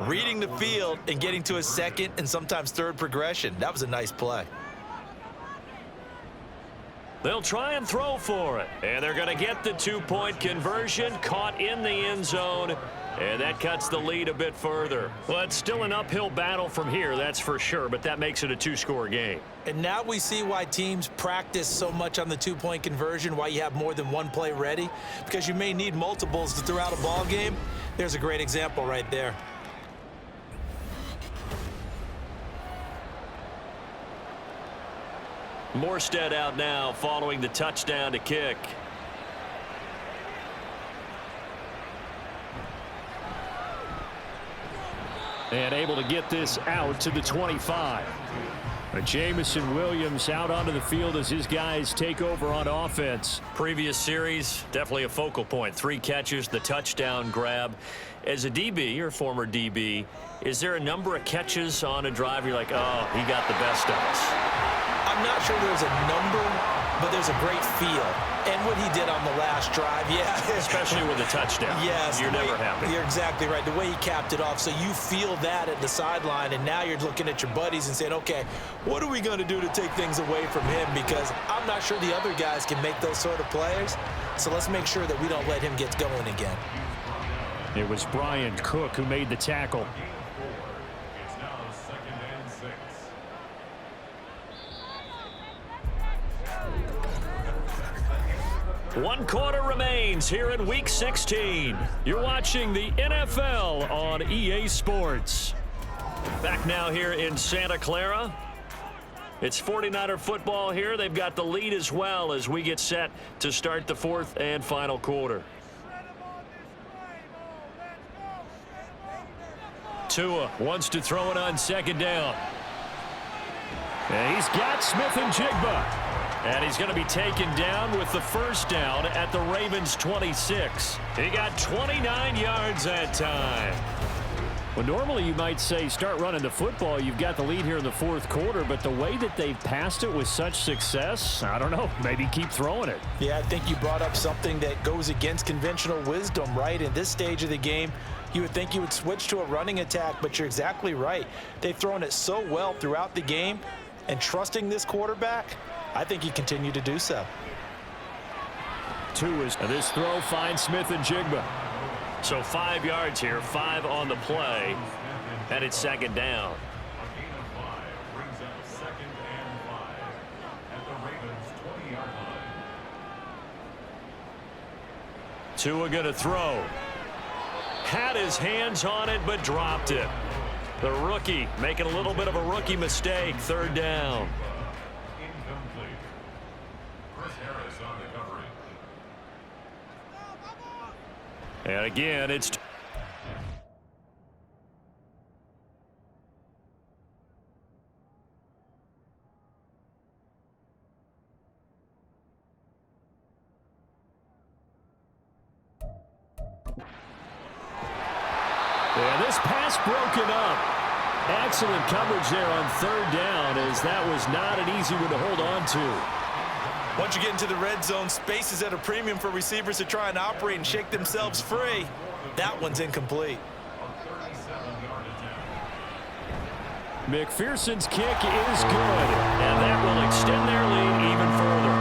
reading the field and getting to his 2nd and sometimes 3rd progression. That was a nice play. They'll try and throw for it. And they're going to get the two-point conversion, caught in the end zone. And that cuts the lead a bit further. Well, it's still an uphill battle from here, that's for sure, but that makes it a two-score game. And now we see why teams practice so much on the two-point conversion, why you have more than one play ready, because you may need multiples to throw out a ball game. There's a great example right there. Morstead out now following the touchdown to kick. And able to get this out to the 25. But Jameson Williams out onto the field as his guys take over on offense. Previous series, definitely a focal point. 3 catches, the touchdown grab. As a DB, or former DB, is there a number of catches on a drive you're like, oh, he got the best of us? I'm not sure there's a number, but there's a great feel. And what he did on the last drive, yeah. Especially with a touchdown. Yes. You're never happy. You're exactly right. The way he capped it off. So you feel that at the sideline, and now you're looking at your buddies and saying, okay, what are we going to do to take things away from him? Because I'm not sure the other guys can make those sort of players. So let's make sure that we don't let him get going again. It was Brian Cook who made the tackle. It's now 2nd and 6. One quarter remains here in Week 16. You're watching the NFL on EA Sports. Back now here in Santa Clara. It's 49er football here. They've got the lead as well as we get set to start the fourth and final quarter. Tua wants to throw it on second down. And he's got Smith-Njigba. And he's going to be taken down with the first down at the Ravens' 26. He got 29 yards that time. Well, normally you might say start running the football. You've got the lead here in the fourth quarter, but the way that they've passed it with such success, I don't know, maybe keep throwing it. Yeah, I think you brought up something that goes against conventional wisdom, right? In this stage of the game, you would think you would switch to a running attack, but you're exactly right. They've thrown it so well throughout the game, and trusting this quarterback, I think he continued to do so. This throw finds Smith-Njigba. So 5 yards here, 5 on the play, and it's second down. A gain of 5 brings up 2nd and 5 at the Ravens' 20-yard line. Tua going to throw. Had his hands on it, but dropped it. The rookie making a little bit of a rookie mistake. Third down. Incomplete. Chris Harris on the coverage. And again, it's... And this pass broken up. Excellent coverage there on third down, as that was not an easy one to hold on to. Once you get into the red zone, space is at a premium for receivers to try and operate and shake themselves free. That one's incomplete. McPherson's kick is good, and that will extend their lead even further.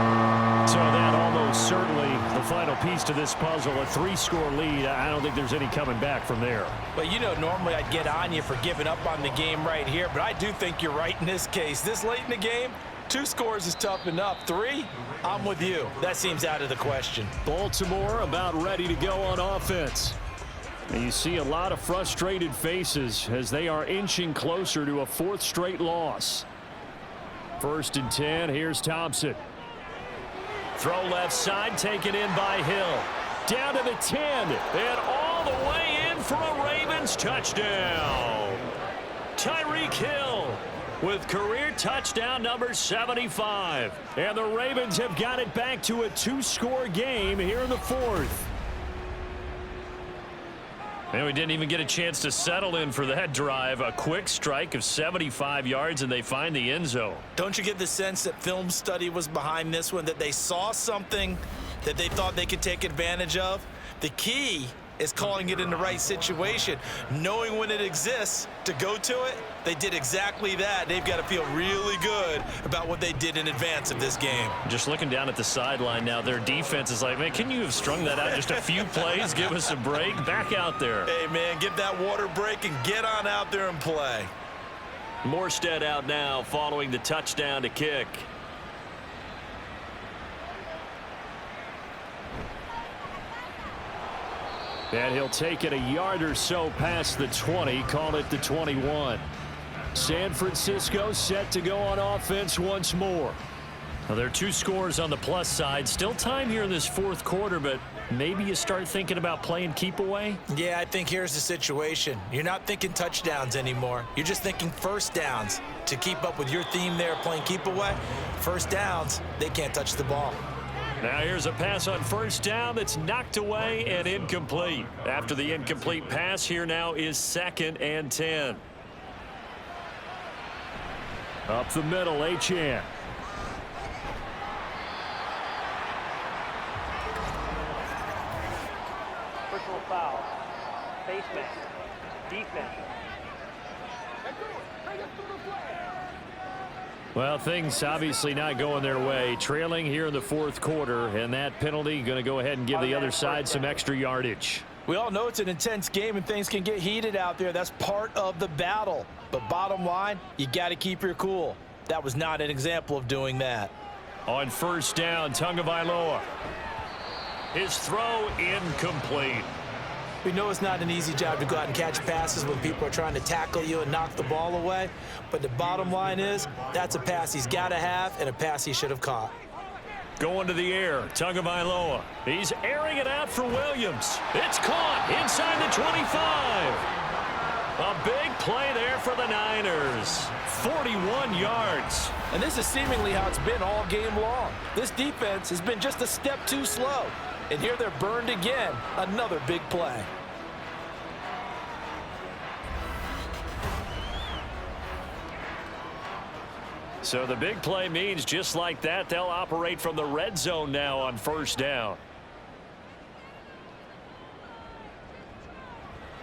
So that almost certainly the final piece to this puzzle, a 3-score lead. I don't think there's any coming back from there. But, you know, normally I'd get on you for giving up on the game right here, but I do think you're right in this case. This late in the game, 2 scores is tough enough. 3, I'm with you. That seems out of the question. Baltimore about ready to go on offense. And you see a lot of frustrated faces as they are inching closer to a 4th straight loss. 1st and 10, here's Thompson. Throw left side, taken in by Hill. Down to the 10, and all the way in for a Ravens touchdown. Tyreek Hill with career touchdown number 75. And the Ravens have got it back to a 2-score game here in the 4th. And we didn't even get a chance to settle in for that drive. A quick strike of 75 yards, and they find the end zone. Don't you get the sense that film study was behind this one, that they saw something that they thought they could take advantage of? The key is calling it in the right situation, knowing when it exists to go to it, They did exactly that. They've got to feel really good about what they did in advance of this game. Just looking down at the sideline now, their defense is like, man, can you have strung that out just a few plays? Give us a break. Back out there. Hey, man, give that water break and get on out there and play. Morstead out now following the touchdown to kick. And he'll take it a yard or so past the 20, call it the 21. San Francisco set to go on offense once more. Now, there are 2 scores on the plus side. Still time here in this fourth quarter, but maybe you start thinking about playing keep away? Yeah, I think here's the situation. You're not thinking touchdowns anymore. You're just thinking first downs. To keep up with your theme there, playing keep away, first downs, they can't touch the ball. Now here's a pass on first down that's knocked away and incomplete. After the incomplete pass, here now is 2nd and 10. Up the middle, Achane. Personal foul. Face mask. Defense. Well, things obviously not going their way. Trailing here in the fourth quarter, and that penalty going to go ahead and give the other side some extra yardage. We all know it's an intense game and things can get heated out there. That's part of the battle. But bottom line, you got to keep your cool. That was not an example of doing that. On first down, Tagovailoa. His throw incomplete. We know it's not an easy job to go out and catch passes when people are trying to tackle you and knock the ball away. But the bottom line is, that's a pass he's got to have and a pass he should have caught. Going to the air, Tagovailoa. He's airing it out for Williams. It's caught inside the 25. A big play there for the Niners. 41 yards. And this is seemingly how it's been all game long. This defense has been just a step too slow. And here they're burned again. Another big play. So the big play means just like that, they'll operate from the red zone now on first down.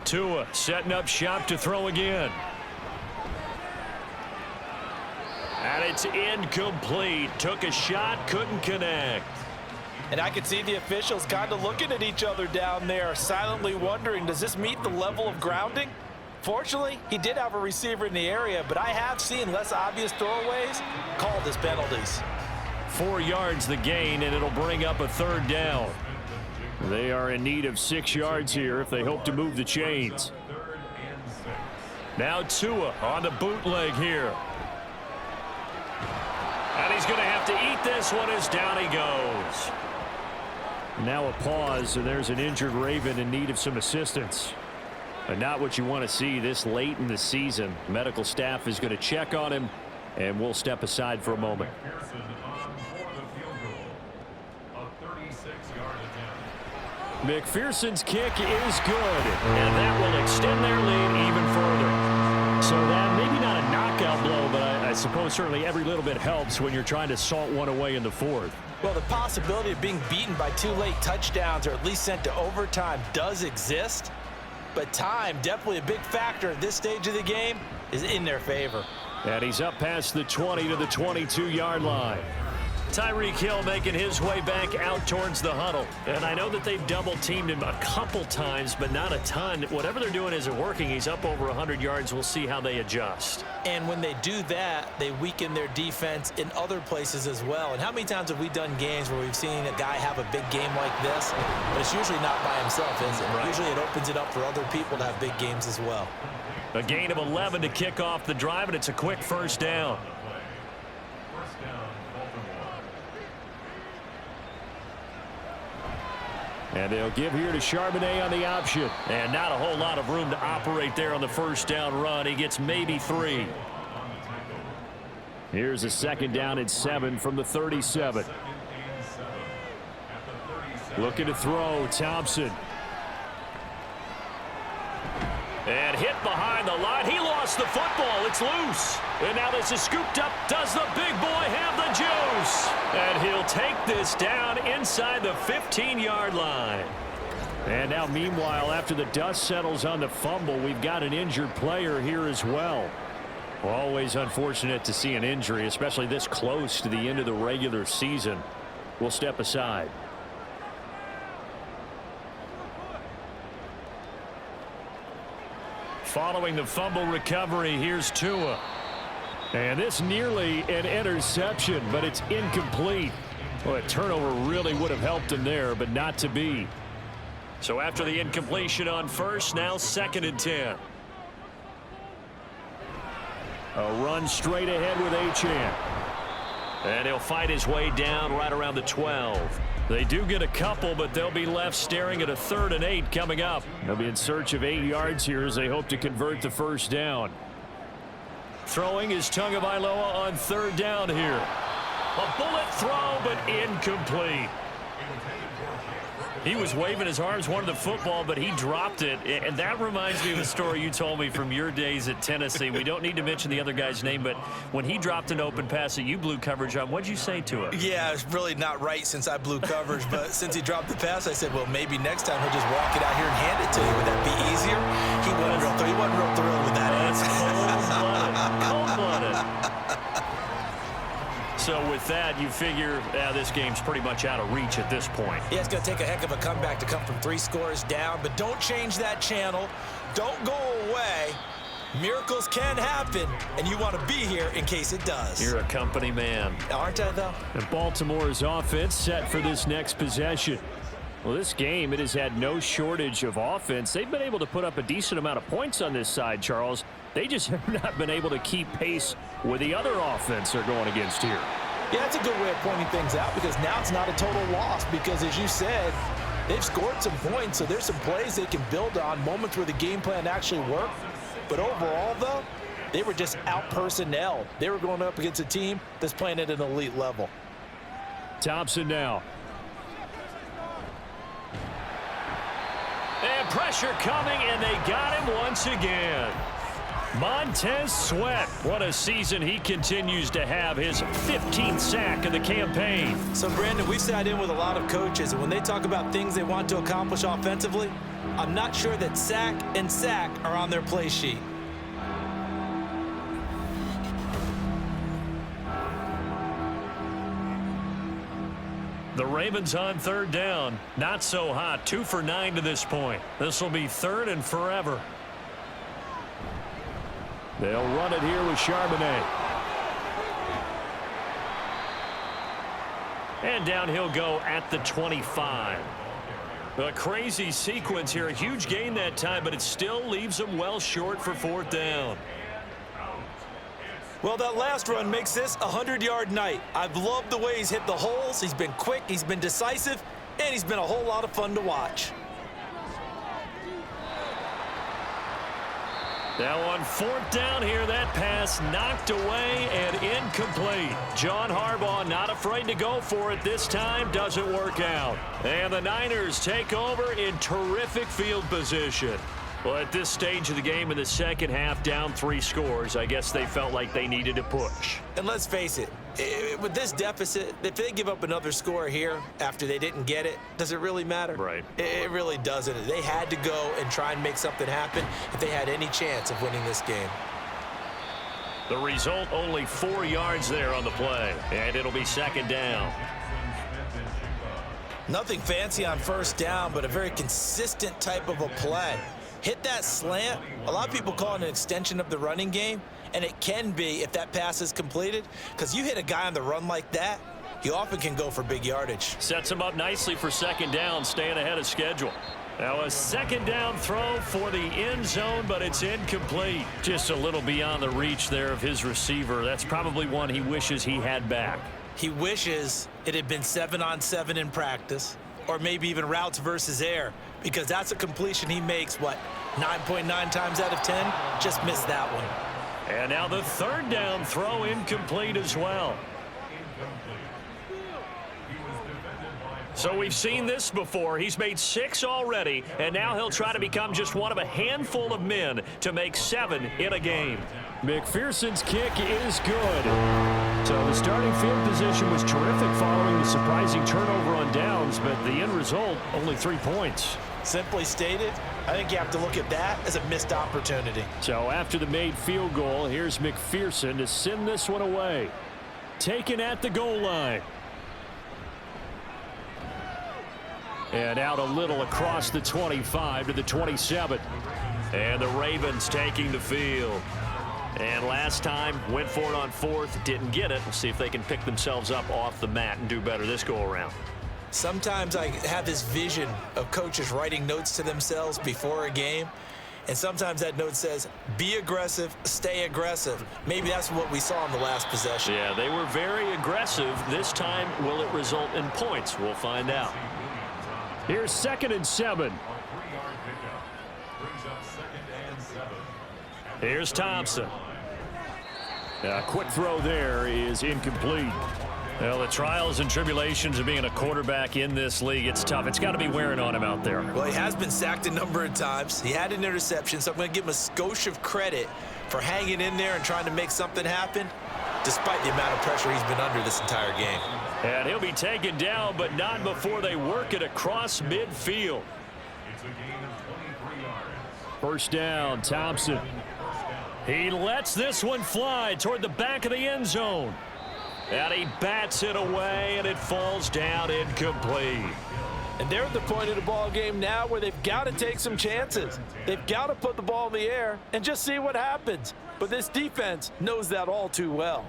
Tua setting up shop to throw again. And it's incomplete. Took a shot, couldn't connect. And I could see the officials kind of looking at each other down there, silently wondering, does this meet the level of grounding? Fortunately, he did have a receiver in the area, but I have seen less obvious throwaways called as penalties. 4 yards the gain, and it'll bring up a third down. They are in need of 6 yards here if they hope to move the chains. Now Tua on the bootleg here. And he's going to have to eat this one as down he goes. Now a pause, and there's an injured Raven in need of some assistance. But not what you want to see this late in the season. Medical staff is going to check on him, and we'll step aside for a moment. McPherson's kick is good, and that will extend their lead even further. So that maybe not a knockout blow, but I suppose certainly every little bit helps when you're trying to salt one away in the fourth. Well, the possibility of being beaten by 2 late touchdowns or at least sent to overtime does exist. But time, definitely a big factor at this stage of the game, is in their favor. And he's up past the 20 to the 22-yard line. Tyreek Hill making his way back out towards the huddle. And I know that they've double-teamed him a couple times, but not a ton. Whatever they're doing isn't working. He's up over 100 yards. We'll see how they adjust. And when they do that, they weaken their defense in other places as well. And how many times have we done games where we've seen a guy have a big game like this? But it's usually not by himself, is it? Right. Usually it opens it up for other people to have big games as well. A gain of 11 to kick off the drive, and it's a quick first down. And they'll give here to Charbonnet on the option. And not a whole lot of room to operate there on the first down run. He gets maybe 3. Here's a second down and 7 from the 37. Looking to throw, Thompson. And hit behind the line. He lost the football. It's loose. And now this is scooped up. Does the big boy have the juice? And he'll take this down inside the 15-yard line. And now, meanwhile, after the dust settles on the fumble, we've got an injured player here as well. Always unfortunate to see an injury, especially this close to the end of the regular season. We'll step aside. Following the fumble recovery, here's Tua. And this nearly an interception, but it's incomplete. Well, a turnover really would have helped him there, but not to be. So after the incompletion on first, now 2nd and 10. A run straight ahead with Achane. And he'll fight his way down right around the 12. They do get a couple, but they'll be left staring at a 3rd and 8 coming up. They'll be in search of 8 yards here as they hope to convert the first down. Throwing is Tagovailoa on 3rd down here. A bullet throw, but incomplete. He was waving his arms, wanted the football, but he dropped it. And that reminds me of a story you told me from your days at Tennessee. We don't need to mention the other guy's name, but when he dropped an open pass that you blew coverage on, what'd you say to him? Yeah, it's really not right since I blew coverage, but since he dropped the pass, I said, well, maybe next time he'll just walk it out here and hand it to you. Would that be easier? He wasn't real thrilled with that answer. Cold-blooded. So with that, you figure this game's pretty much out of reach at this point. Yeah, it's going to take a heck of a comeback to come from 3 scores down, but don't change that channel. Don't go away. Miracles can happen, and you want to be here in case it does. You're a company man. Aren't I, though? And Baltimore's offense set for this next possession. Well, this game, it has had no shortage of offense. They've been able to put up a decent amount of points on this side, Charles. They just have not been able to keep pace with the other offense they're going against here. Yeah, that's a good way of pointing things out because now it's not a total loss because, as you said, they've scored some points, so there's some plays they can build on, moments where the game plan actually worked. But overall, though, they were just out-personnel. They were going up against a team that's playing at an elite level. Thompson now. And pressure coming, and they got him once again. Montez Sweat, what a season he continues to have, his 15th sack of the campaign. So, Brandon, we've sat in with a lot of coaches, and when they talk about things they want to accomplish offensively, I'm not sure that sack and sack are on their play sheet. The Ravens on 3rd down. Not so hot. 2 for 9 to this point. This will be 3rd and forever. They'll run it here with Charbonnet. And down he'll go at the 25. A crazy sequence here. A huge gain that time, but it still leaves them well short for 4th down. Well, that last run makes this a 100-yard night. I've loved the way he's hit the holes. He's been quick, he's been decisive, and he's been a whole lot of fun to watch. Now on 4th down here, that pass knocked away and incomplete. John Harbaugh not afraid to go for it this time. Doesn't work out. And the Niners take over in terrific field position. Well, at this stage of the game in the second half, down 3 scores, I guess they felt like they needed to push. And let's face it, with this deficit, if they give up another score here after they didn't get it, does it really matter? Right. It really doesn't. They had to go and try and make something happen if they had any chance of winning this game. The result, only 4 yards there on the play, and it'll be 2nd down. Nothing fancy on 1st down, but a very consistent type of a play. Hit that slant. A lot of people call it an extension of the running game, and it can be if that pass is completed, because you hit a guy on the run like that, he often can go for big yardage. Sets him up nicely for 2nd down, staying ahead of schedule. Now a 2nd down throw for the end zone, but it's incomplete. Just a little beyond the reach there of his receiver. That's probably one he wishes he had back. He wishes it had been 7-on-7 in practice, or maybe even routes versus air, because that's a completion he makes, 9.9 times out of 10? Just missed that one. And now the 3rd down throw incomplete as well. So we've seen this before. He's made 6 already, and now he'll try to become just one of a handful of men to make 7 in a game. McPherson's kick is good. So the starting field position was terrific following the surprising turnover on downs, but the end result, only 3 points. Simply stated, I think you have to look at that as a missed opportunity. So after the made field goal, here's McPherson to send this one away. Taken at the goal line. And out a little across the 25 to the 27. And the Ravens taking the field. And last time, went for it on fourth, didn't get it. We'll see if they can pick themselves up off the mat and do better this go-around. Sometimes I have this vision of coaches writing notes to themselves before a game. And sometimes that note says, be aggressive, stay aggressive. Maybe that's what we saw in the last possession. Yeah, they were very aggressive. This time, will it result in points? We'll find out. Here's 2nd and 7. Here's Thompson. A quick throw there is incomplete. Well, the trials and tribulations of being a quarterback in this league, it's tough. It's got to be wearing on him out there. Well, he has been sacked a number of times. He had an interception, so I'm going to give him a skosh of credit for hanging in there and trying to make something happen, despite the amount of pressure he's been under this entire game. And he'll be taken down, but not before they work it across midfield. It's a gain of 23 yards. First down, Thompson. He lets this one fly toward the back of the end zone. And he bats it away, and it falls down incomplete. And they're at the point of the ball game now where they've got to take some chances. They've got to put the ball in the air and just see what happens. But this defense knows that all too well.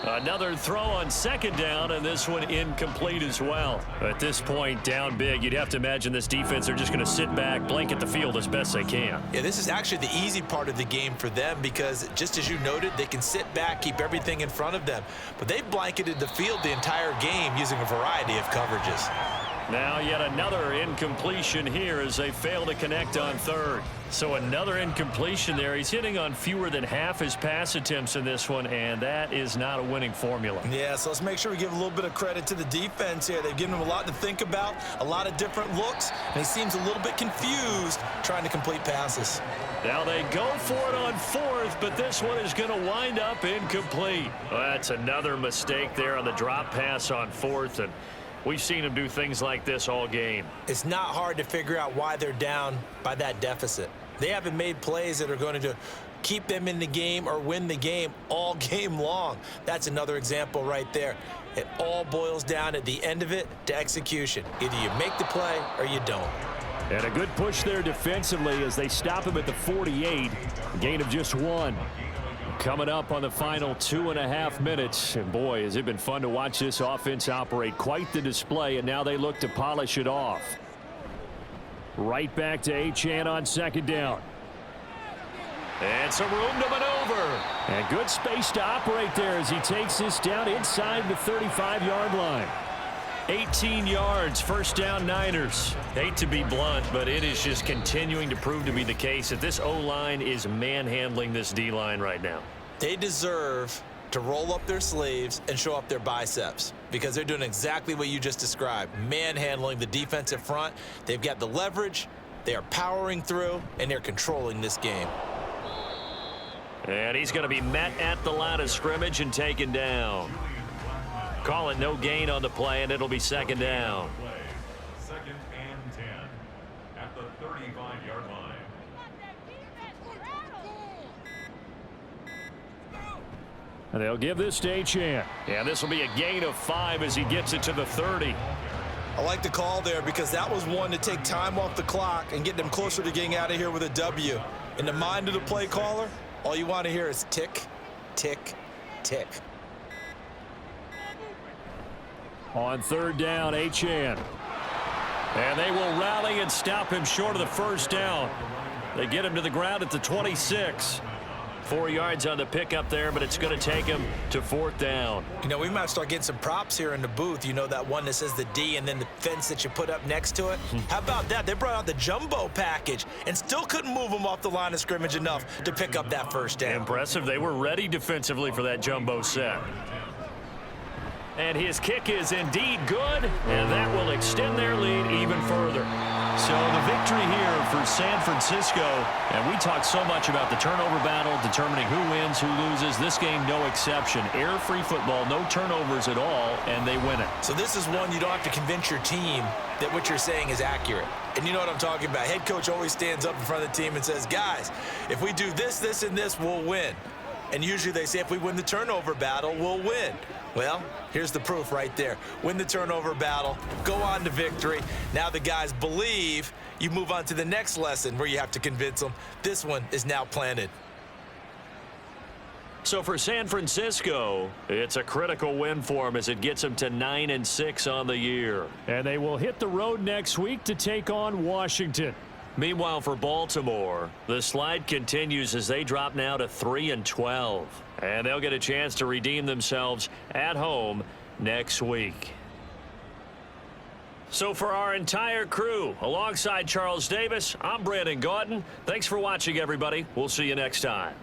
Another throw on 2nd down, and this one incomplete as well. At this point, down big, you'd have to imagine this defense, they're just going to sit back, blanket the field as best they can. Yeah, this is actually the easy part of the game for them because, just as you noted, they can sit back, keep everything in front of them. But they've blanketed the field the entire game using a variety of coverages. Now yet another incompletion here as they fail to connect on 3rd. So another incompletion there. He's hitting on fewer than half his pass attempts in this one, and that is not a winning formula. Yeah, so let's make sure we give a little bit of credit to the defense here. They've given him a lot to think about, a lot of different looks, and he seems a little bit confused trying to complete passes. Now they go for it on 4th, but this one is going to wind up incomplete. Well, that's another mistake there on the drop pass on 4th, and we've seen him do things like this all game. It's not hard to figure out why they're down by that deficit. They haven't made plays that are going to keep them in the game or win the game all game long. That's another example right there. It all boils down at the end of it to execution. Either you make the play or you don't. And a good push there defensively as they stop him at the 48. A gain of just 1. Coming up on the final 2.5 minutes. And boy, has it been fun to watch this offense operate. Quite the display, and now they look to polish it off. Right back to Achane on 2nd down. And some room to maneuver. And good space to operate there as he takes this down inside the 35-yard line. 18 yards, first down Niners. Hate to be blunt, but it is just continuing to prove to be the case that this O-line is manhandling this D-line right now. They deserve to roll up their sleeves and show up their biceps because they're doing exactly what you just described, manhandling the defensive front. They've got the leverage, they are powering through, and they're controlling this game. And he's going to be met at the line of scrimmage and taken down. Call it no gain on the play, and it'll be 2nd down. 2nd and 10 at the 35-yard line. And they'll give this to Achane. Yeah, this will be a gain of 5 as he gets it to the 30. I like the call there because that was one to take time off the clock and get them closer to getting out of here with a W. In the mind of the play caller, all you want to hear is tick, tick, tick. On 3rd down, Achane. And they will rally and stop him short of the first down. They get him to the ground at the 26. 4 yards on the pickup there, but it's going to take him to 4th down. You know, we might start getting some props here in the booth. You know, that one that says the D and then the fence that you put up next to it? How about that? They brought out the jumbo package and still couldn't move him off the line of scrimmage enough to pick up that first down. Impressive. They were ready defensively for that jumbo set. And his kick is indeed good, and that will extend their lead even further. So the victory here for San Francisco, and we talked so much about the turnover battle, determining who wins, who loses. This game, no exception. Error-free football, no turnovers at all, and they win it. So this is one you don't have to convince your team that what you're saying is accurate. And you know what I'm talking about. Head coach always stands up in front of the team and says, guys, if we do this, this, and this, we'll win. And usually they say if we win the turnover battle, we'll win. Well, here's the proof right there. Win the turnover battle, go on to victory. Now the guys believe. You move on to the next lesson where you have to convince them. This one is now planted. So for San Francisco, it's a critical win for them as it gets them to 9-6 on the year. And they will hit the road next week to take on Washington. Meanwhile, for Baltimore, the slide continues as they drop now to 3-12. And they'll get a chance to redeem themselves at home next week. So for our entire crew, alongside Charles Davis, I'm Brandon Gaudin. Thanks for watching, everybody. We'll see you next time.